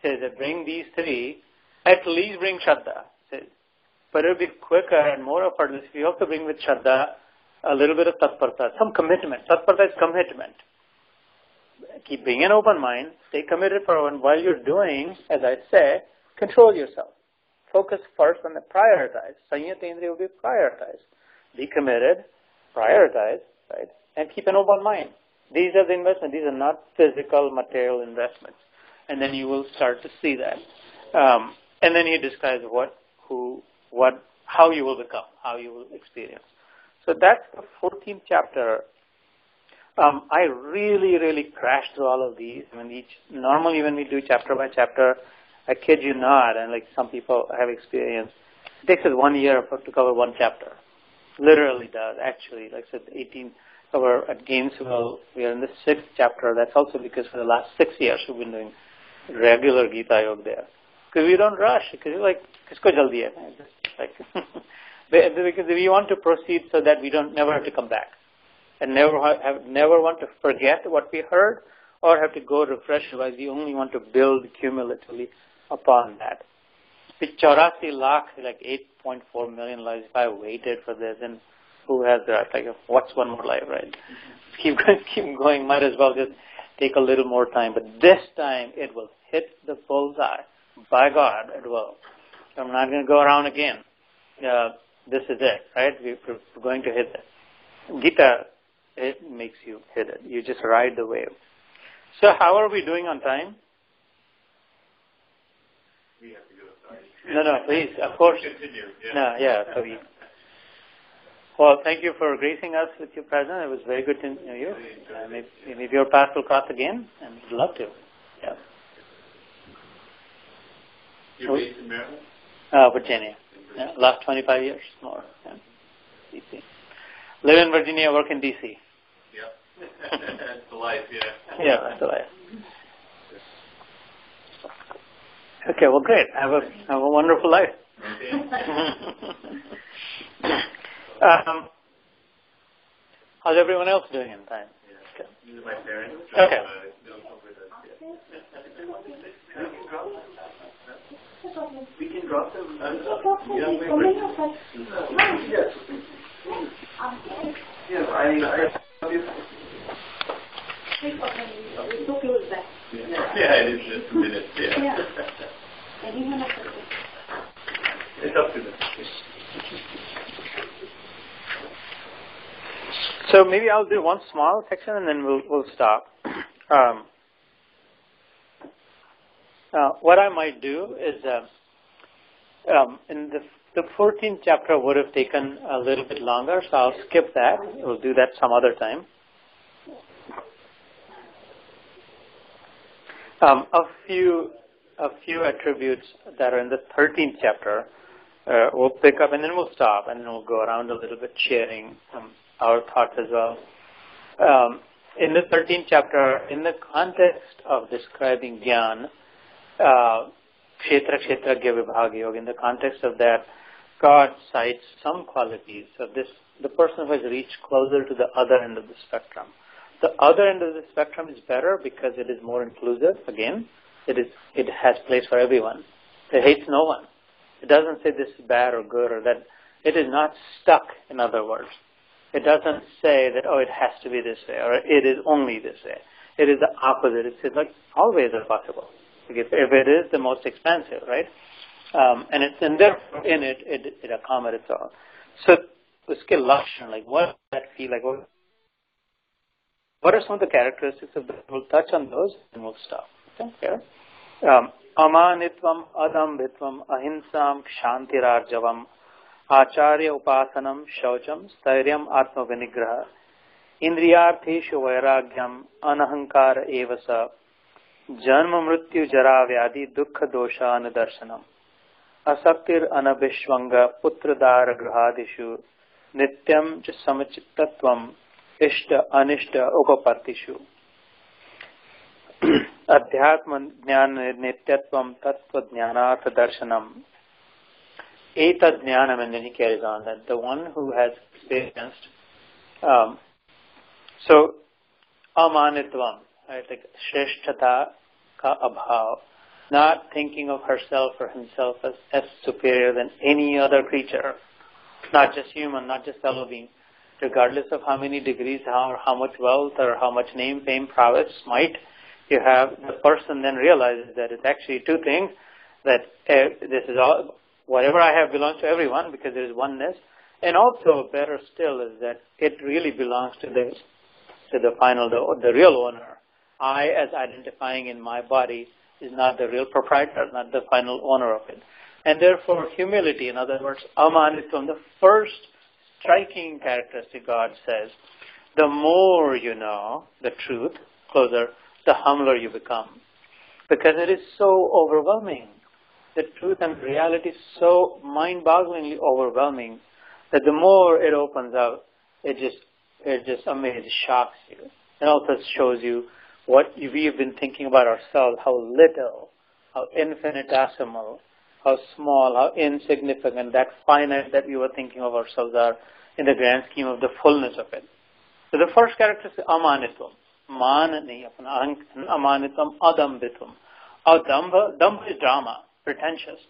it says, bring these three, at least bring Shraddha. It says, but it will be quicker and more effortless if you have to bring with Shraddha a little bit of tatparta, some commitment. Tatparta is commitment. Keeping an open mind, stay committed for one. While you're doing, as I say, control yourself. Focus first on the prioritize. Sanyatendriya will be prioritized. Be committed, prioritize, right? And keep an open mind. These are the investments. These are not physical, material investments. And then you will start to see that. And then he describes how you will become, how you will experience. So that's the 14th chapter. I really crashed through all of these. Normally when we do chapter by chapter, I kid you not, and like some people have experienced, it takes us 1 year to cover one chapter. Literally does, actually. Like I said, 18 cover at Gainesville. We are in the 6th chapter. That's also because for the last 6 years we've been doing regular Gita Yoga there. Because we don't rush. Because you're like, kisko jaldi hai? Like, because we want to proceed so that we never have to come back. And never want to forget what we heard or have to go refresh wise. We only want to build cumulatively upon that. With 84 lakh, like 8.4 million lives, if I waited for this, and who has that? Like, what's one more life, right? Keep going. Might as well just take a little more time. But this time, it will hit the bullseye. By God, it will. I'm not going to go around again. This is it, right? We're going to hit it. Gita, it makes you hit it. You just ride the wave. So how are we doing on time? We have to go. No, please, of course. Continue. Yeah. No, yeah. Well, thank you for gracing us with your presence. It was very good to know you. Maybe your path will cross again, and we'd love to. Yeah. You're based in Maryland? Virginia. Yeah, last 25 years more. Yeah. DC. Live in Virginia, work in DC. Yeah. That's the life, yeah. Yeah, that's the life. Okay, well, great. Have a wonderful life. How's everyone else doing in time? Yeah. Okay. This is my parents. Okay. We can drop them. Yes, I so close back. Yeah, it is just a minute. Yeah. It's up to them. So maybe I'll do one small section and then we'll stop. What I might do is, in the 14th chapter would have taken a little bit longer, so I'll skip that. We'll do that some other time. A few attributes that are in the 13th chapter we'll pick up, and then we'll stop, and then we'll go around a little bit sharing our thoughts as well. In the 13th chapter, in the context of describing Gyan, Kshetra Kshetragya Vibhag Yoga, in the context of that, God cites some qualities of this, the person who has reached closer to the other end of the spectrum. The other end of the spectrum is better because it is more inclusive. Again, it has place for everyone. It hates no one. It doesn't say this is bad or good or that. It is not stuck, in other words. It doesn't say that, it has to be this way or it is only this way. It is the opposite. It says, like, always is possible. If it is the most expensive, right? And it's in there, in it accommodates all. So, uske lakshana, like, what does that feel like? What are some of the characteristics of that? We'll touch on those and we'll stop. Okay, fair? amanitvam adambitvam ahinsam kshantirarjavam acharya upasanam shaucham stairyam atma vinigraha indriyartheshu vairagyam anahankara evasa janma mrityu jara vyadi dukkha dosha anudarshanam asaktir anabhishvanga putradara grahadishu nityam ch samachittatvam ishta anishta upapartishu adhyatma jnana nityatvam tattva jnanatha darshanam etad jnanam, and then he carries on that the one who has experienced so amanitvam, right, like shrestata ka abhav, not thinking of herself or himself as superior than any other creature, not just human, not just fellow being, regardless of how many degrees, how much wealth or how much name, fame, prowess, might you have. The person then realizes that it's actually two things, that this is all, whatever I have belongs to everyone because there is oneness, and also better still is that it really belongs to the final, the real owner. I, as identifying in my body, is not the real proprietor, not the final owner of it. And therefore, humility, in other words, amanitvam, the first striking characteristic God says, the more you know the truth, closer, the humbler you become. Because it is so overwhelming. The truth and reality is so mind-bogglingly overwhelming that the more it opens out, it just amazes, shocks you. It also shows you what we have been thinking about ourselves, how little, how infinitesimal, how small, how insignificant, that finite that we were thinking of ourselves are in the grand scheme of the fullness of it. So the first characteristic is amanitvam. Amanitvam adambitvam. Dambha is drama, pretentious.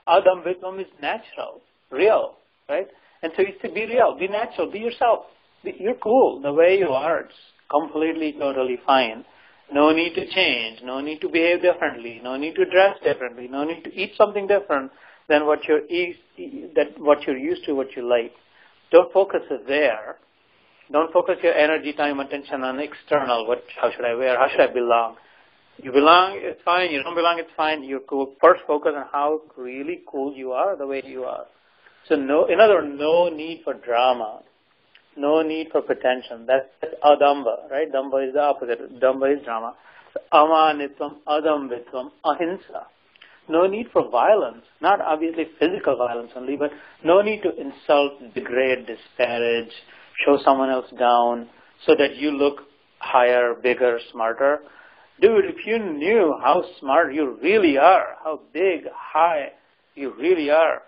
Adambitvam is natural, real, right? And so you say, be real, be natural, be yourself. You're cool the way you are. It's completely, totally fine. No need to change, no need to behave differently, no need to dress differently, no need to eat something different than what you're used to, what you like. Don't focus there. Don't focus your energy, time, attention on external. How should I wear? How should I belong? You belong, it's fine. You don't belong, it's fine. You're cool. First focus on how really cool you are, the way you are. So in other words, no need for drama. No need for pretension. That's adamba, right? Damba is the opposite. Damba is drama. So, amanitvam, adambitvam, ahimsa. No need for violence. Not obviously physical violence only, but no need to insult, degrade, disparage, show someone else down so that you look higher, bigger, smarter. Dude, if you knew how smart you really are, how big, high you really are,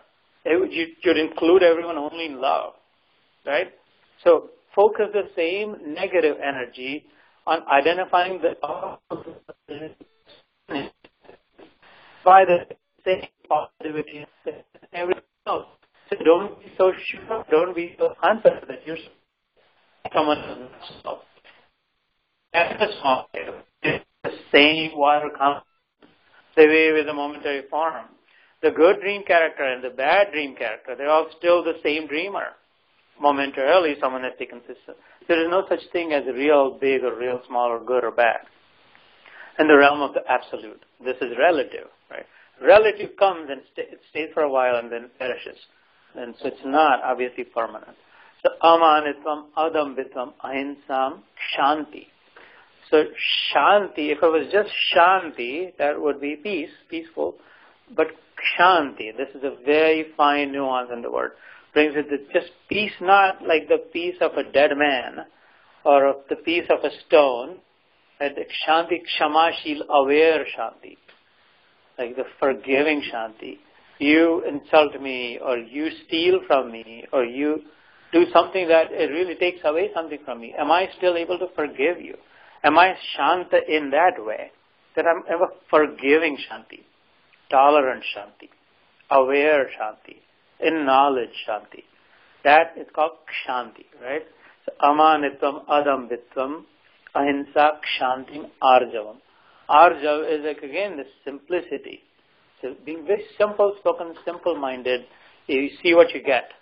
you'd include everyone only in love, right? So focus the same negative energy on identifying the by the same positivity in everything else. So don't be so sure, don't be so confident that you're someone else. That's the small it's the same water comes the way with the momentary form. The good dream character and the bad dream character, they're all still the same dreamer. Momentarily, someone has taken system. There is no such thing as real big or real small or good or bad. In the realm of the absolute, this is relative, right? Relative comes and it stays for a while and then perishes. And so it's not obviously permanent. So amanitvam, adambitvam, ahinsam, shanti. So shanti, if it was just shanti, that would be peace, peaceful. But shanti, this is a very fine nuance in the word. Brings it to just peace, not like the peace of a dead man or of the peace of a stone. And shanti, kshamashil, aware shanti. Like the forgiving shanti. You insult me, or you steal from me, or you do something that it really takes away something from me. Am I still able to forgive you? Am I shanta in that way? That I'm ever forgiving shanti, tolerant shanti, aware shanti, in knowledge shanti. That is called kshanti, right? So amanitvam, adambitvam, ahimsa, kshantim, arjavam. Arjav is like again the simplicity. So being very simple spoken, simple minded, you see what you get.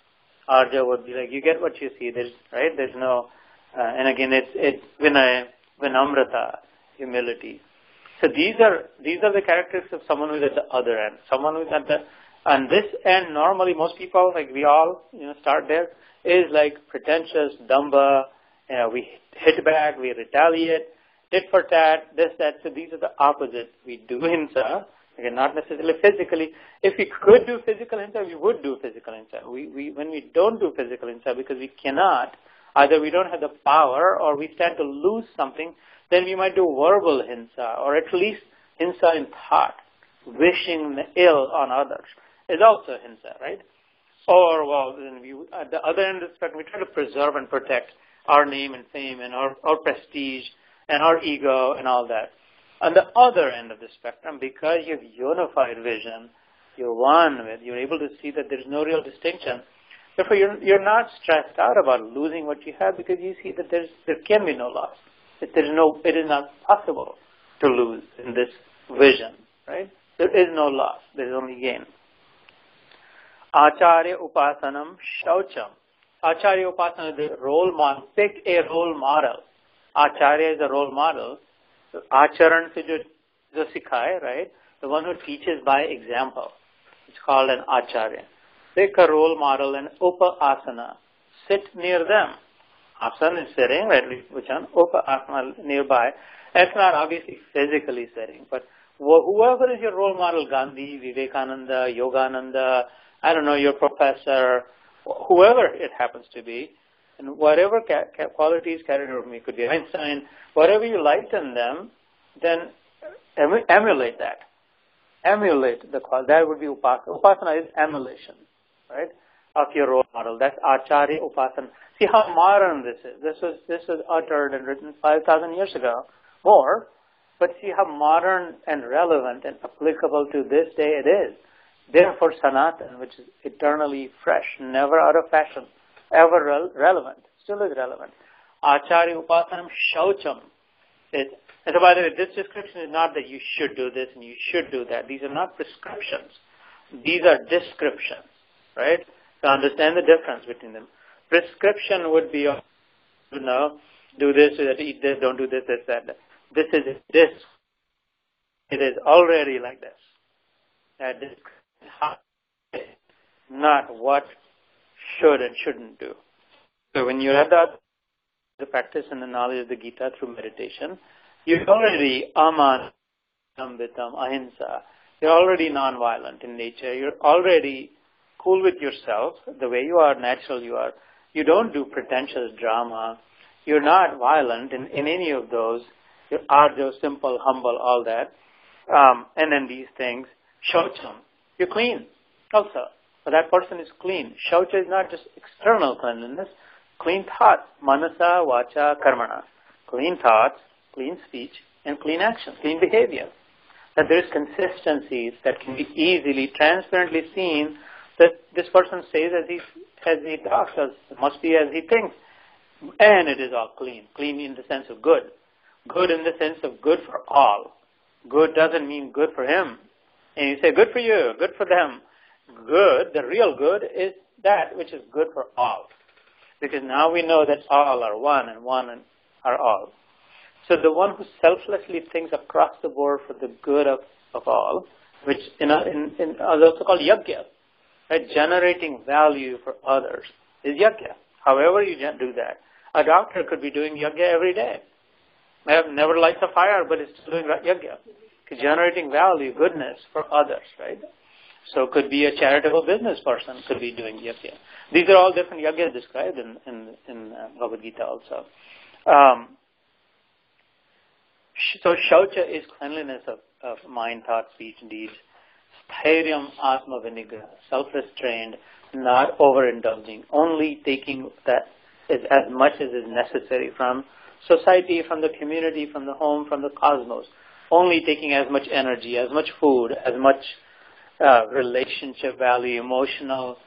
Arjav would be like you get what you see. There's no, and again it's vinaya, vinamrata, humility. So these are the characteristics of someone who's at the other end. Someone who's at the on this end. Normally, most people, like we all, start there, is like pretentious, dumba. We hit back, we retaliate, tit for tat, this, that. So these are the opposite. We do hinsa. Again, not necessarily physically. If we could do physical hinsa, we would do physical hinsa. When we don't do physical hinsa because we cannot, either we don't have the power or we stand to lose something, then we might do verbal hinsa, or at least hinsa in thought. Wishing the ill on others is also hinsa, right? Or, well, then at the other end of the spectrum, we try to preserve and protect our name and fame and our prestige and our ego and all that. On the other end of the spectrum, because you have unified vision, you're one with, you're able to see that there's no real distinction. Therefore, you're not stressed out about losing what you have because you see that there can be no loss. It is not possible to lose in this vision, right? There is no loss. There is only gain. Acharya upasanam shaucham. Acharya upasana is a role model. Pick a role model. Acharya is a role model. So, acharan se jo sikhaye, right? The one who teaches by example. It's called an acharya. Pick a role model and upa-asana. Sit near them. Asana is sitting, right? Which one? Upa-asana nearby. It's not obviously physically sitting, but whoever is your role model, Gandhi, Vivekananda, Yogananda, I don't know, your professor, whoever it happens to be, and whatever qualities carried over me, could be Einstein, whatever you liked in them, then emulate that. Emulate the quality. That would be upasana. Upasana is emulation, right, of your role model. That's acharya upasana. See how modern this is. This was uttered and written 5,000 years ago, more, but see how modern and relevant and applicable to this day it is. Therefore, Sanatan, which is eternally fresh, never out of fashion, ever relevant, still is relevant. Acharya upasanam shaucham. And so, by the way, this description is not that you should do this and you should do that. These are not prescriptions. These are descriptions, right? To understand the difference between them. Prescription would be, do this, eat this, don't do this, that. This is this. It is already like this. That is not what should and shouldn't do. So when you have the practice and the knowledge of the Gita through meditation, you're already aman, samvitam, ahimsa. You're already non-violent in nature. You're already cool with yourself, the way you are, natural you are. You don't do pretentious drama. You're not violent in any of those. You're arjo, simple, humble, all that. And then these things. Shaucham. You're clean also. But that person is clean. Shaucha is not just external cleanliness. Clean thoughts. Manasa, vacha, karmana. Clean thoughts, clean speech, and clean action, clean behavior. That there is consistencies that can be easily, transparently seen that this person says as he talks, must be as he thinks. And it is all clean. Clean in the sense of good. Good in the sense of good for all. Good doesn't mean good for him. And you say, good for you, good for them. Good, the real good, is that which is good for all. Because now we know that all are one and are all. So the one who selflessly thinks across the board for the good of all, which is also called yajna, right? Generating value for others is yajna. However you do that. A doctor could be doing yajna every day. Never lights a fire, but is still doing yajna. Generating value, goodness for others, right? So could be a charitable business person, could be doing yajna. These are all different yajnas described in BhagwadGita also. So shaucha is cleanliness of mind, thought, speech, and deeds. Stairyam atma vinigraha, self-restrained, not overindulging, only taking that is as much as is necessary from society, from the community, from the home, from the cosmos. Only taking as much energy, as much food, as much relationship value, emotional.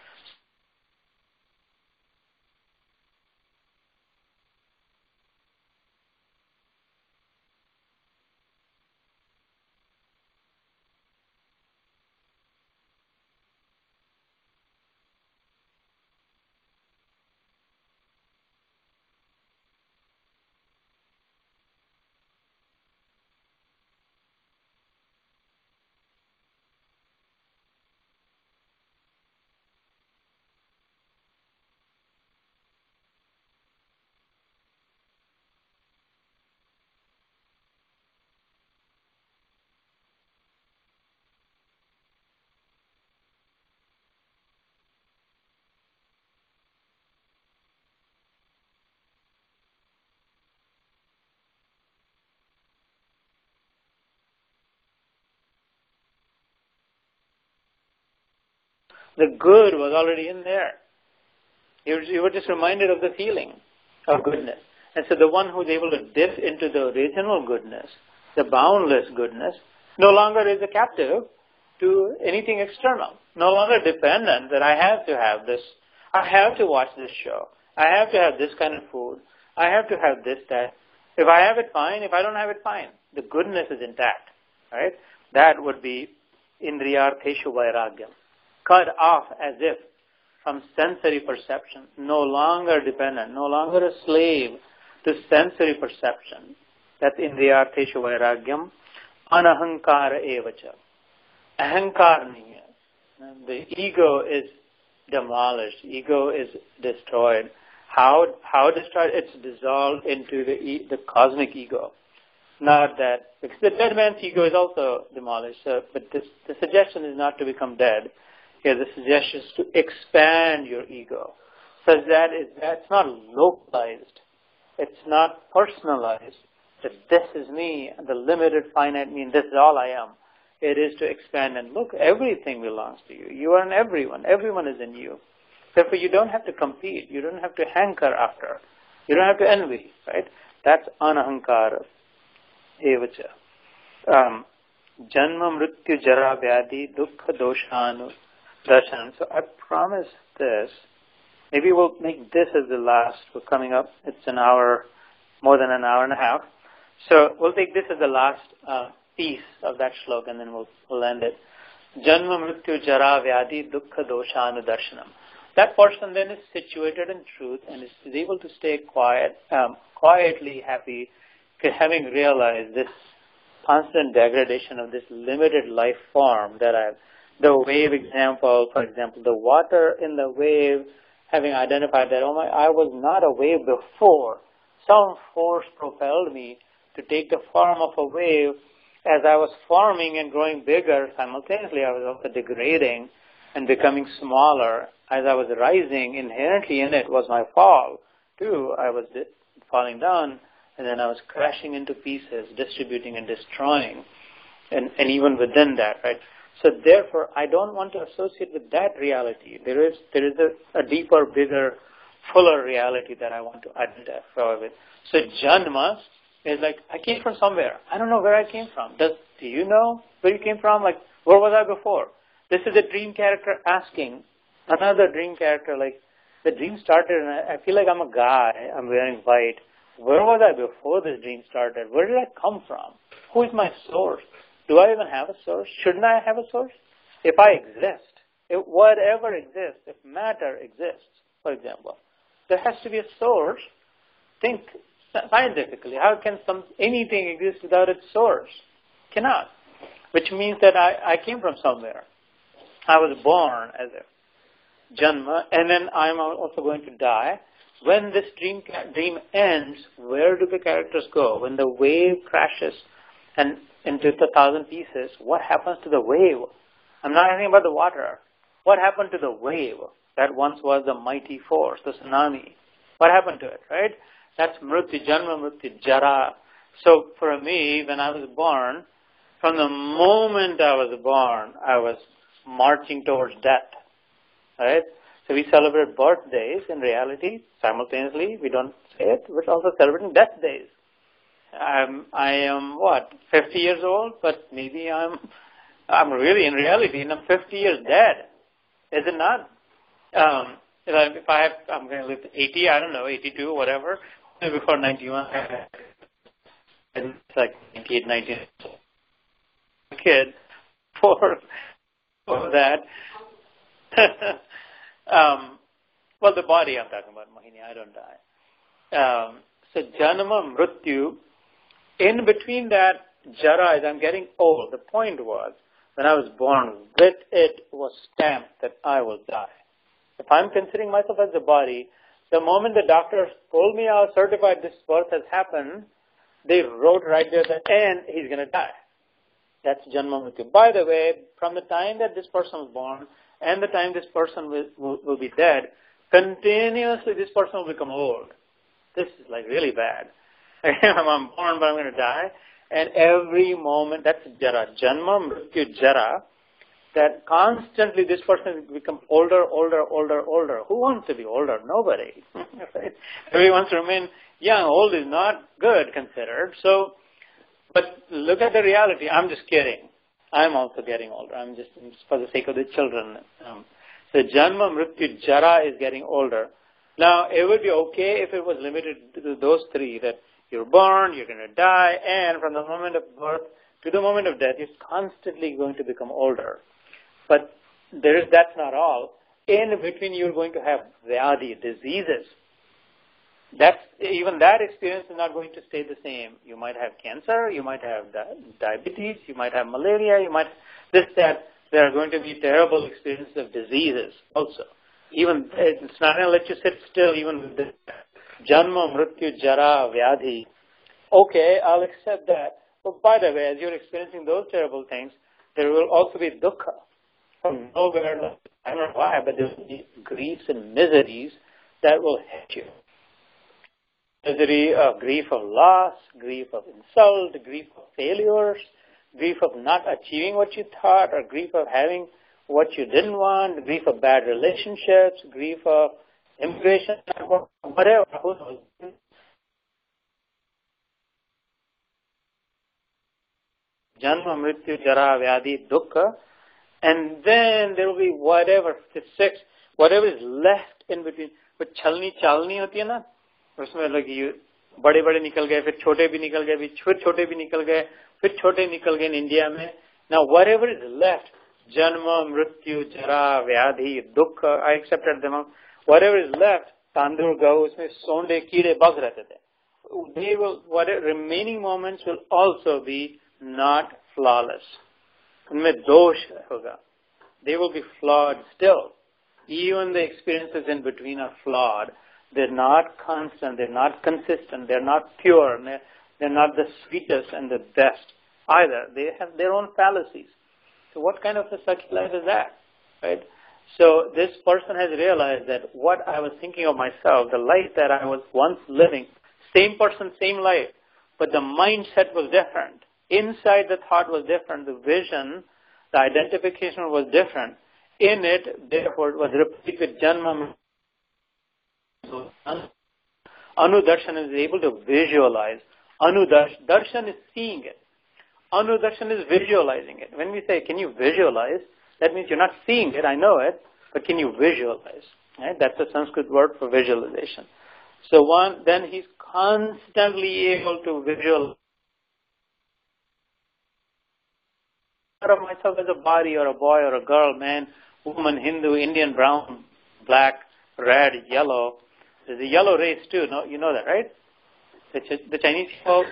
The good was already in there. You were just reminded of the feeling of goodness. And so the one who's able to dip into the original goodness, the boundless goodness, no longer is a captive to anything external. No longer dependent that I have to have this. I have to watch this show. I have to have this kind of food. I have to have this, that. If I have it, fine. If I don't have it, fine. The goodness is intact. Right? That would be indriyartheshu vairagyam. Cut off as if from sensory perception. No longer dependent. No longer a slave to sensory perception. That's indriyartheshu vairagyam. Anahankara evacha. Ahankar nahi hai. The ego is demolished. Ego is destroyed. How destroyed? It's dissolved into the cosmic ego. Not that, because the dead man's ego is also demolished. But the suggestion is not to become dead. Here the suggestion is to expand your ego, such that it's not localized. It's not personalized. That this is me, the limited finite me, and this is all I am. It is to expand and look, everything belongs to you. You are in everyone. Everyone is in you. Therefore, you don't have to compete. You don't have to hanker after. You don't have to envy, right? That's anahankara evacha. Janma mrityu jara vyadi dukkha doshanu darshanam. So I promise this. Maybe we'll make this as the last. We're coming up. It's an hour, more than an hour and a half. So we'll take this as the last piece of that shloka, and then we'll end it. Janma mrityu jara vyadi dukkha doshanu darshanam. That person then is situated in truth and is able to stay quietly happy, having realized this constant degradation of this limited life form the wave example, for example, the water in the wave, having identified that, I was not a wave before. Some force propelled me to take the form of a wave. As I was forming and growing bigger, simultaneously I was also degrading and becoming smaller. As I was rising, inherently in it was my fall, too. I was falling down, and then I was crashing into pieces, distributing and destroying, and even within that, right? So therefore, I don't want to associate with that reality. There is a deeper, bigger, fuller reality that I want to identify with. So Janma is like, I came from somewhere. I don't know where I came from. Do you know where you came from? Like, where was I before? This is a dream character asking another dream character, like, the dream started and I feel like I'm a guy, I'm wearing white. Where was I before this dream started? Where did I come from? Who is my source? Do I even have a source? Shouldn't I have a source? If I exist, if whatever exists, if matter exists, for example, there has to be a source. Think scientifically. How can anything exist without its source? Cannot. Which means that I came from somewhere. I was born as a Janma, and then I'm also going to die. When this dream ends, where do the characters go? When the wave crashes and into 1,000 pieces, what happens to the wave? I'm not asking about the water. What happened to the wave that once was the mighty force, the tsunami? What happened to it, right? That's mrityu, janma, mrityu, jara. So for me, when I was born, from the moment I was born, I was marching towards death. Right? So we celebrate birthdays in reality simultaneously. We don't say it. We're also celebrating death days. I am 50 years old, but maybe I'm really in reality, and I'm 50 years dead. Is it not? I'm going to live to 80, I don't know, 82, whatever. Before 91, it's like 98, 19. Kid for that. Well, the body I'm talking about, Mohini, I don't die. So Janma, Mrityu, in between that, Jara, as I'm getting old, the point was, when I was born, with it was stamped that I will die. If I'm considering myself as the body, the moment the doctors pulled me out, certified this birth has happened, they wrote right there that, and he's going to die. That's Janma Mrityu. By the way, from the time that this person was born and the time this person will be dead, continuously this person will become old. This is like really bad. I'm born, but I'm going to die. And every moment, that's Jara. Janma Mrityu Jara. that constantly this person becomes older. Who wants to be older? Nobody. Right? Everyone wants to remain young. Old is not good considered. So, but look at the reality. I'm just kidding. I'm also getting older. I'm just for the sake of the children. So Janma, Mrityu, Jara is getting older. Now, it would be okay if it was limited to those three, that you're born, you're going to die, and from the moment of birth to the moment of death, you're constantly going to become older. But that's not all. In between, you're going to have vyadhi, diseases. Even that experience is not going to stay the same. You might have cancer, you might have diabetes, you might have malaria, you might that. There are going to be terrible experiences of diseases also. Even it's not going to let you sit still, even with the Janma, Mrityu, Jara, Vyadhi. Okay, I'll accept that. But by the way, as you're experiencing those terrible things, there will also be dukkha. From nowhere, I don't know why, but there will be griefs and miseries that will hit you. Misery of grief of loss, grief of insult, grief of failures, grief of not achieving what you thought, or grief of having what you didn't want, grief of bad relationships, grief of immigration, whatever, who knows. Janma, Mrityu, Jara, Vyadhi, Dukkha, and then there will be whatever is left in between. But chalni hoti hai na, usme lagi bade nikal gaye, fir chote bhi nikal gaye, fir chote bhi nikal gaye, fir chote nikal gaye in India mein. Now whatever is left, Janma, Mrityu, Jara, Vyadhi, Dukkha, I accepted them all. Whatever is left, tandur, gahu, usme sonde, keede, bug rehte the. They will, remaining moments will also be not flawless. Unme dosh hoga. They will be flawed still. Even the experiences in between are flawed. They're not constant, they're not consistent, they're not pure, they're not the sweetest and the best either. They have their own fallacies. So what kind of a such life is that? Right? So this person has realized that what I was thinking of myself, the life that I was once living, same person, same life, but the mindset was different. Inside the thought was different, the vision, the identification was different. In it, therefore, it was replete with Janma. So, Anudarshan is able to visualize. Darshan is seeing it. Anudarshan is visualizing it. When we say, can you visualize, that means you're not seeing it, I know it, but can you visualize? Right? That's a Sanskrit word for visualization. So then he's constantly able to visualize of myself as a body or a boy or a girl, man, woman, Hindu, Indian, brown, black, red, yellow. There's a yellow race too, no? You know that, right? The Chinese people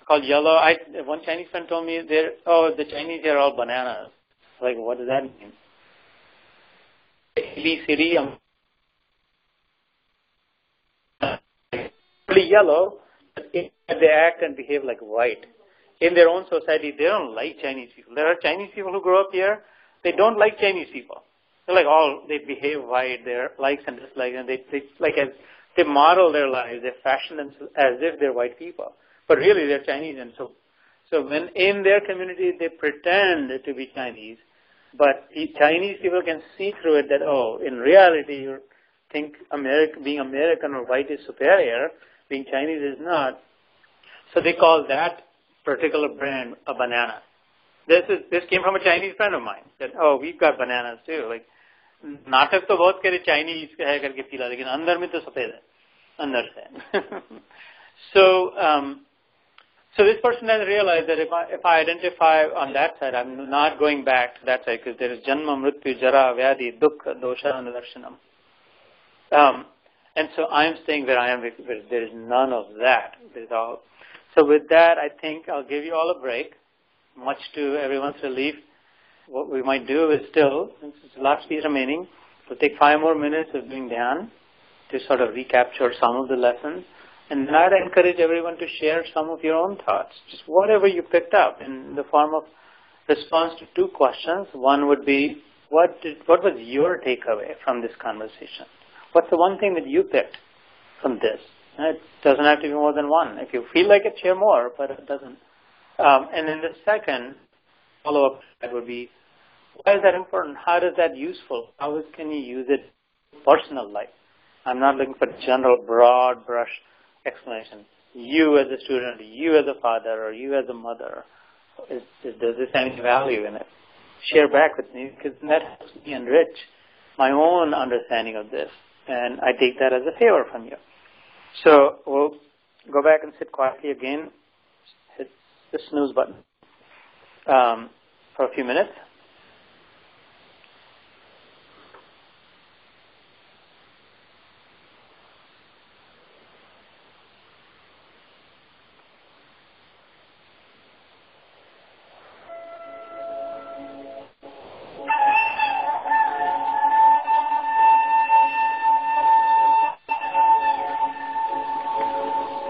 called yellow. One Chinese friend told me, the Chinese are all bananas. Like, what does that mean? ABCD, pretty yellow, but they act and behave like white. In their own society, they don't like Chinese people. There are Chinese people who grow up here, they don't like Chinese people. They're like they behave white, their likes and dislikes, and they model their lives, they fashion themselves as if they're white people. But really they're Chinese, and so when in their community they pretend to be Chinese, but the Chinese people can see through it that, in reality you think being American or white is superior, being Chinese is not. So they call that particular brand a banana. This came from a Chinese friend of mine. That we've got bananas too. Like नाटक तो बहुत करे Chinese है करके पीला, लेकिन अंदर में तो सफेद है, अंदर से. So this person has realized that if I identify on that side, I'm not going back to that side because there is Janma, Mrityu, Jara, Vyadhi, Dukkha, Dosha, Anudarshanam. And so I'm staying where I am because there is none of that. So with that, I think I'll give you all a break, much to everyone's relief. What we might do is still, since it's the last piece remaining, we'll take 5 more minutes of doing dhyan to sort of recapture some of the lessons. And then I'd encourage everyone to share some of your own thoughts, just whatever you picked up in the form of response to 2 questions. One would be, what was your takeaway from this conversation? What's the one thing that you picked from this? It doesn't have to be more than 1. If you feel like it, share more, but it doesn't. And then the second follow-up would be, Why is that important? How is that useful? How can you use it in personal life? I'm not looking for general, broad brush explanation. You as a student, you as a father, or you as a mother, does this have any value in it? Share back with me, because that helps me enrich my own understanding of this. And I take that as a favor from you. So we'll go back and sit quietly again. Hit the snooze button for a few minutes.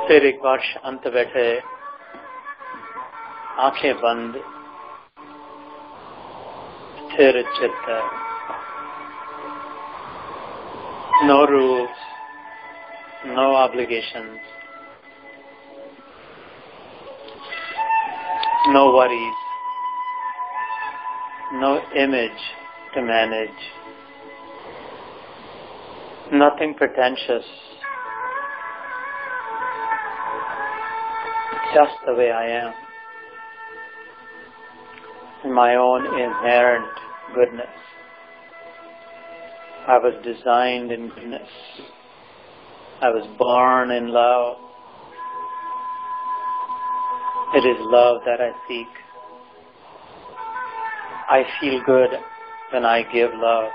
फिर एक बार शांत बैठे, आंखें बंद, स्थिर चित्त, no rules, no obligations, no worries, no image to manage, nothing pretentious, just the way I am, in my own inherent goodness. I was designed in goodness. I was born in love. It is love that I seek. I feel good when I give love,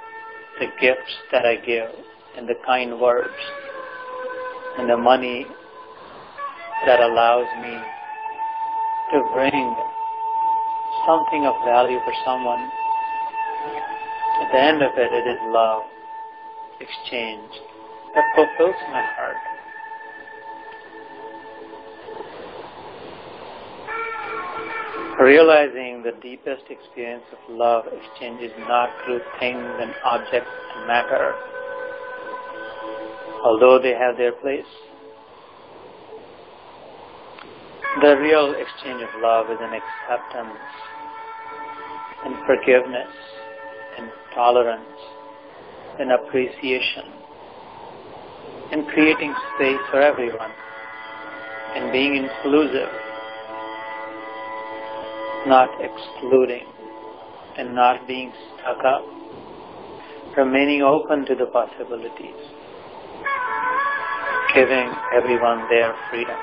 the gifts that I give, and the kind words, and the money that allows me to bring something of value for someone. At the end of it, it is love, exchange, that fulfills my heart. Realizing the deepest experience of love exchange is not through things and objects and matter, although they have their place. The real exchange of love is an acceptance and forgiveness and tolerance and appreciation and creating space for everyone and being inclusive, not excluding and not being stuck up, remaining open to the possibilities, giving everyone their freedom.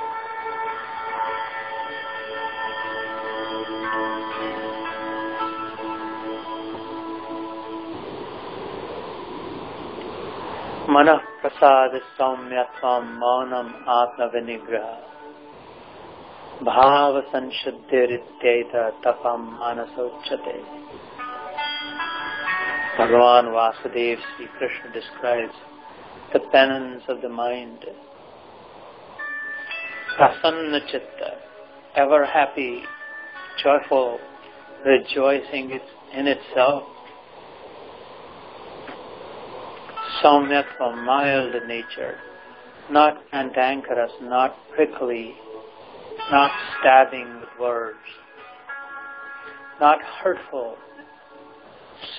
Manah prasad saumyatvam maunam atma vinigraha bhava sanshuddhirityeta tapam manasochate. Bhagavan Vasudev Sri Krishna describes the penance of the mind. Prasanna chitta, ever happy, joyful, rejoicing in itself. Saumyatva, mild nature, not cantankerous, not prickly, not stabbing with words, not hurtful,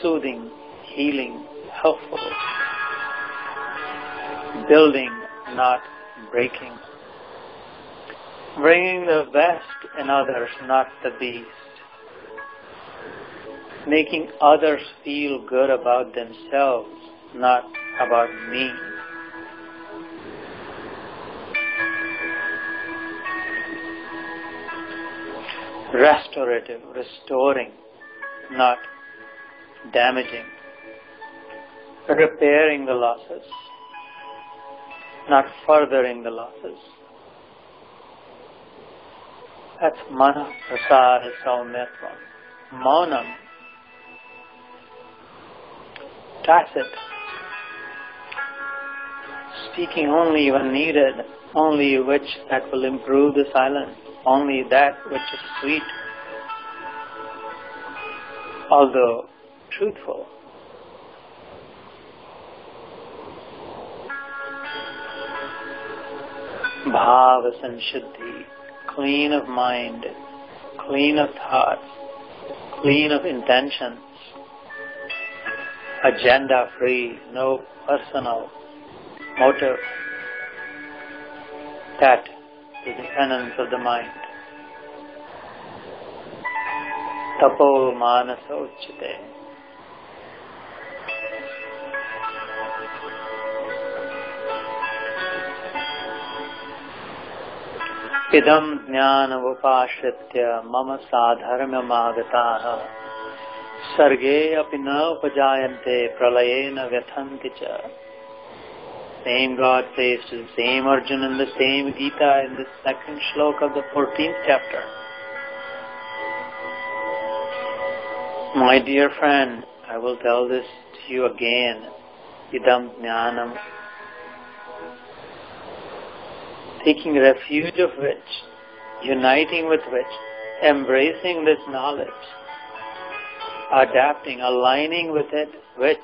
soothing, healing, helpful, building, not breaking, bringing the best in others, not the beast, making others feel good about themselves, not about me. Restorative, restoring, not damaging. Repairing the losses, not furthering the losses. That's Manah Prasad Saumyatvam. Maunam, tacit, speaking only when needed, only which that will improve the silence, only that which is sweet, although truthful. Bhava sanshuddhi, clean of mind, clean of thoughts, clean of intentions, agenda-free, no personal motive. That is the penance of the mind. Tapo manasa uchyate. Idam jnanam upashritya mama sadharmam agataha sarge api na upajayante pralayena vyathanti cha. Same God says to the same Arjuna in the same Gita in the second shloka of the 14th chapter. My dear friend, I will tell this to you again. Idam jnanam. Taking refuge of which, uniting with which, embracing this knowledge, adapting, aligning with it, which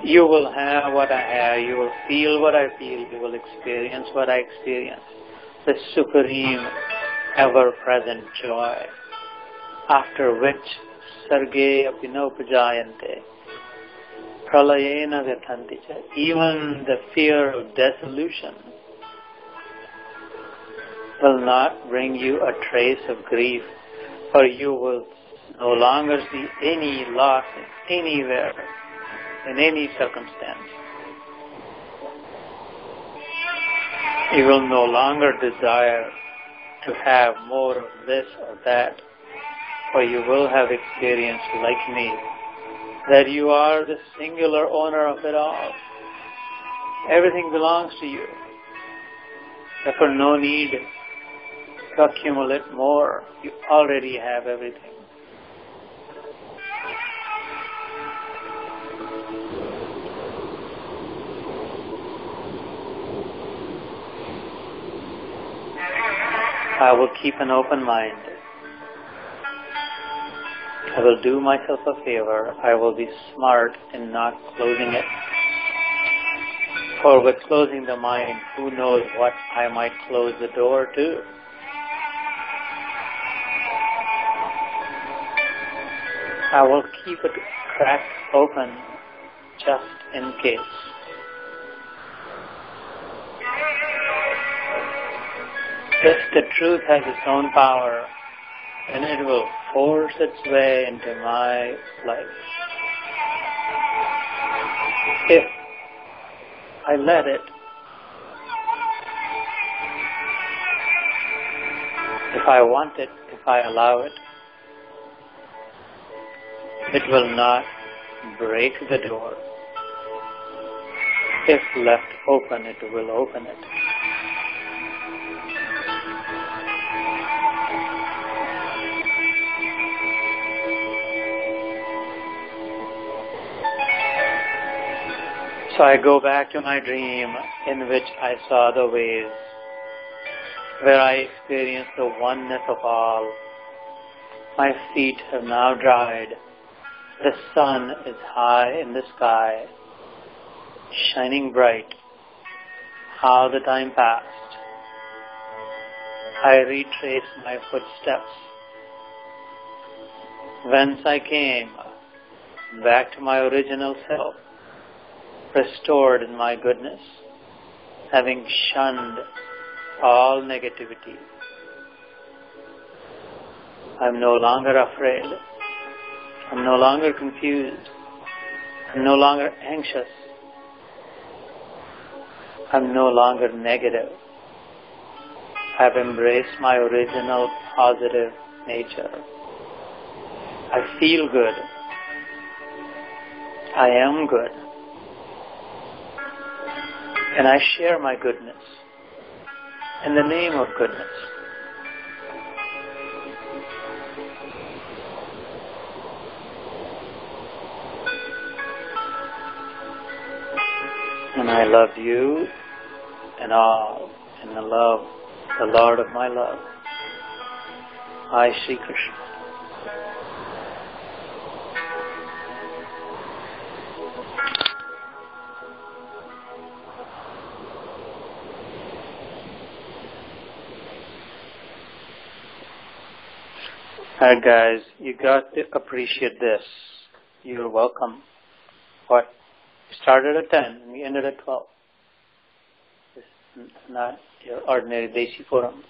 you will have what I have, you will feel what I feel, you will experience what I experience. The supreme, ever-present joy, after which sarge apinopajayante, pralayena vyathanti cha. Even the fear of dissolution will not bring you a trace of grief, for you will no longer see any loss anywhere, in any circumstance. You will no longer desire to have more of this or that, for you will have experienced, like me, that you are the singular owner of it all. Everything belongs to you. Therefore, no need to accumulate more. You already have everything. I will keep an open mind. I will do myself a favor. I will be smart in not closing it. For with closing the mind, who knows what I might close the door to. I will keep it cracked open just in case. If the truth has its own power, then it will force its way into my life. If I let it, if I want it, if I allow it, it will not break the door. If left open, it will open it. So I go back to my dream in which I saw the waves, where I experienced the oneness of all. My feet have now dried. The sun is high in the sky, shining bright. How the time passed. I retraced my footsteps. Whence I came, back to my original self, restored in my goodness, having shunned all negativity. I'm no longer afraid. I'm no longer confused. I'm no longer anxious. I'm no longer negative. I've embraced my original positive nature. I feel good. I am good. And I share my goodness in the name of goodness. And I love you and all in the love, the Lord of my love. I, Sri Krishna. Alright guys, you got to appreciate this. You're welcome. What? We started at 10 and we ended at 12. This is not your ordinary Desi forum.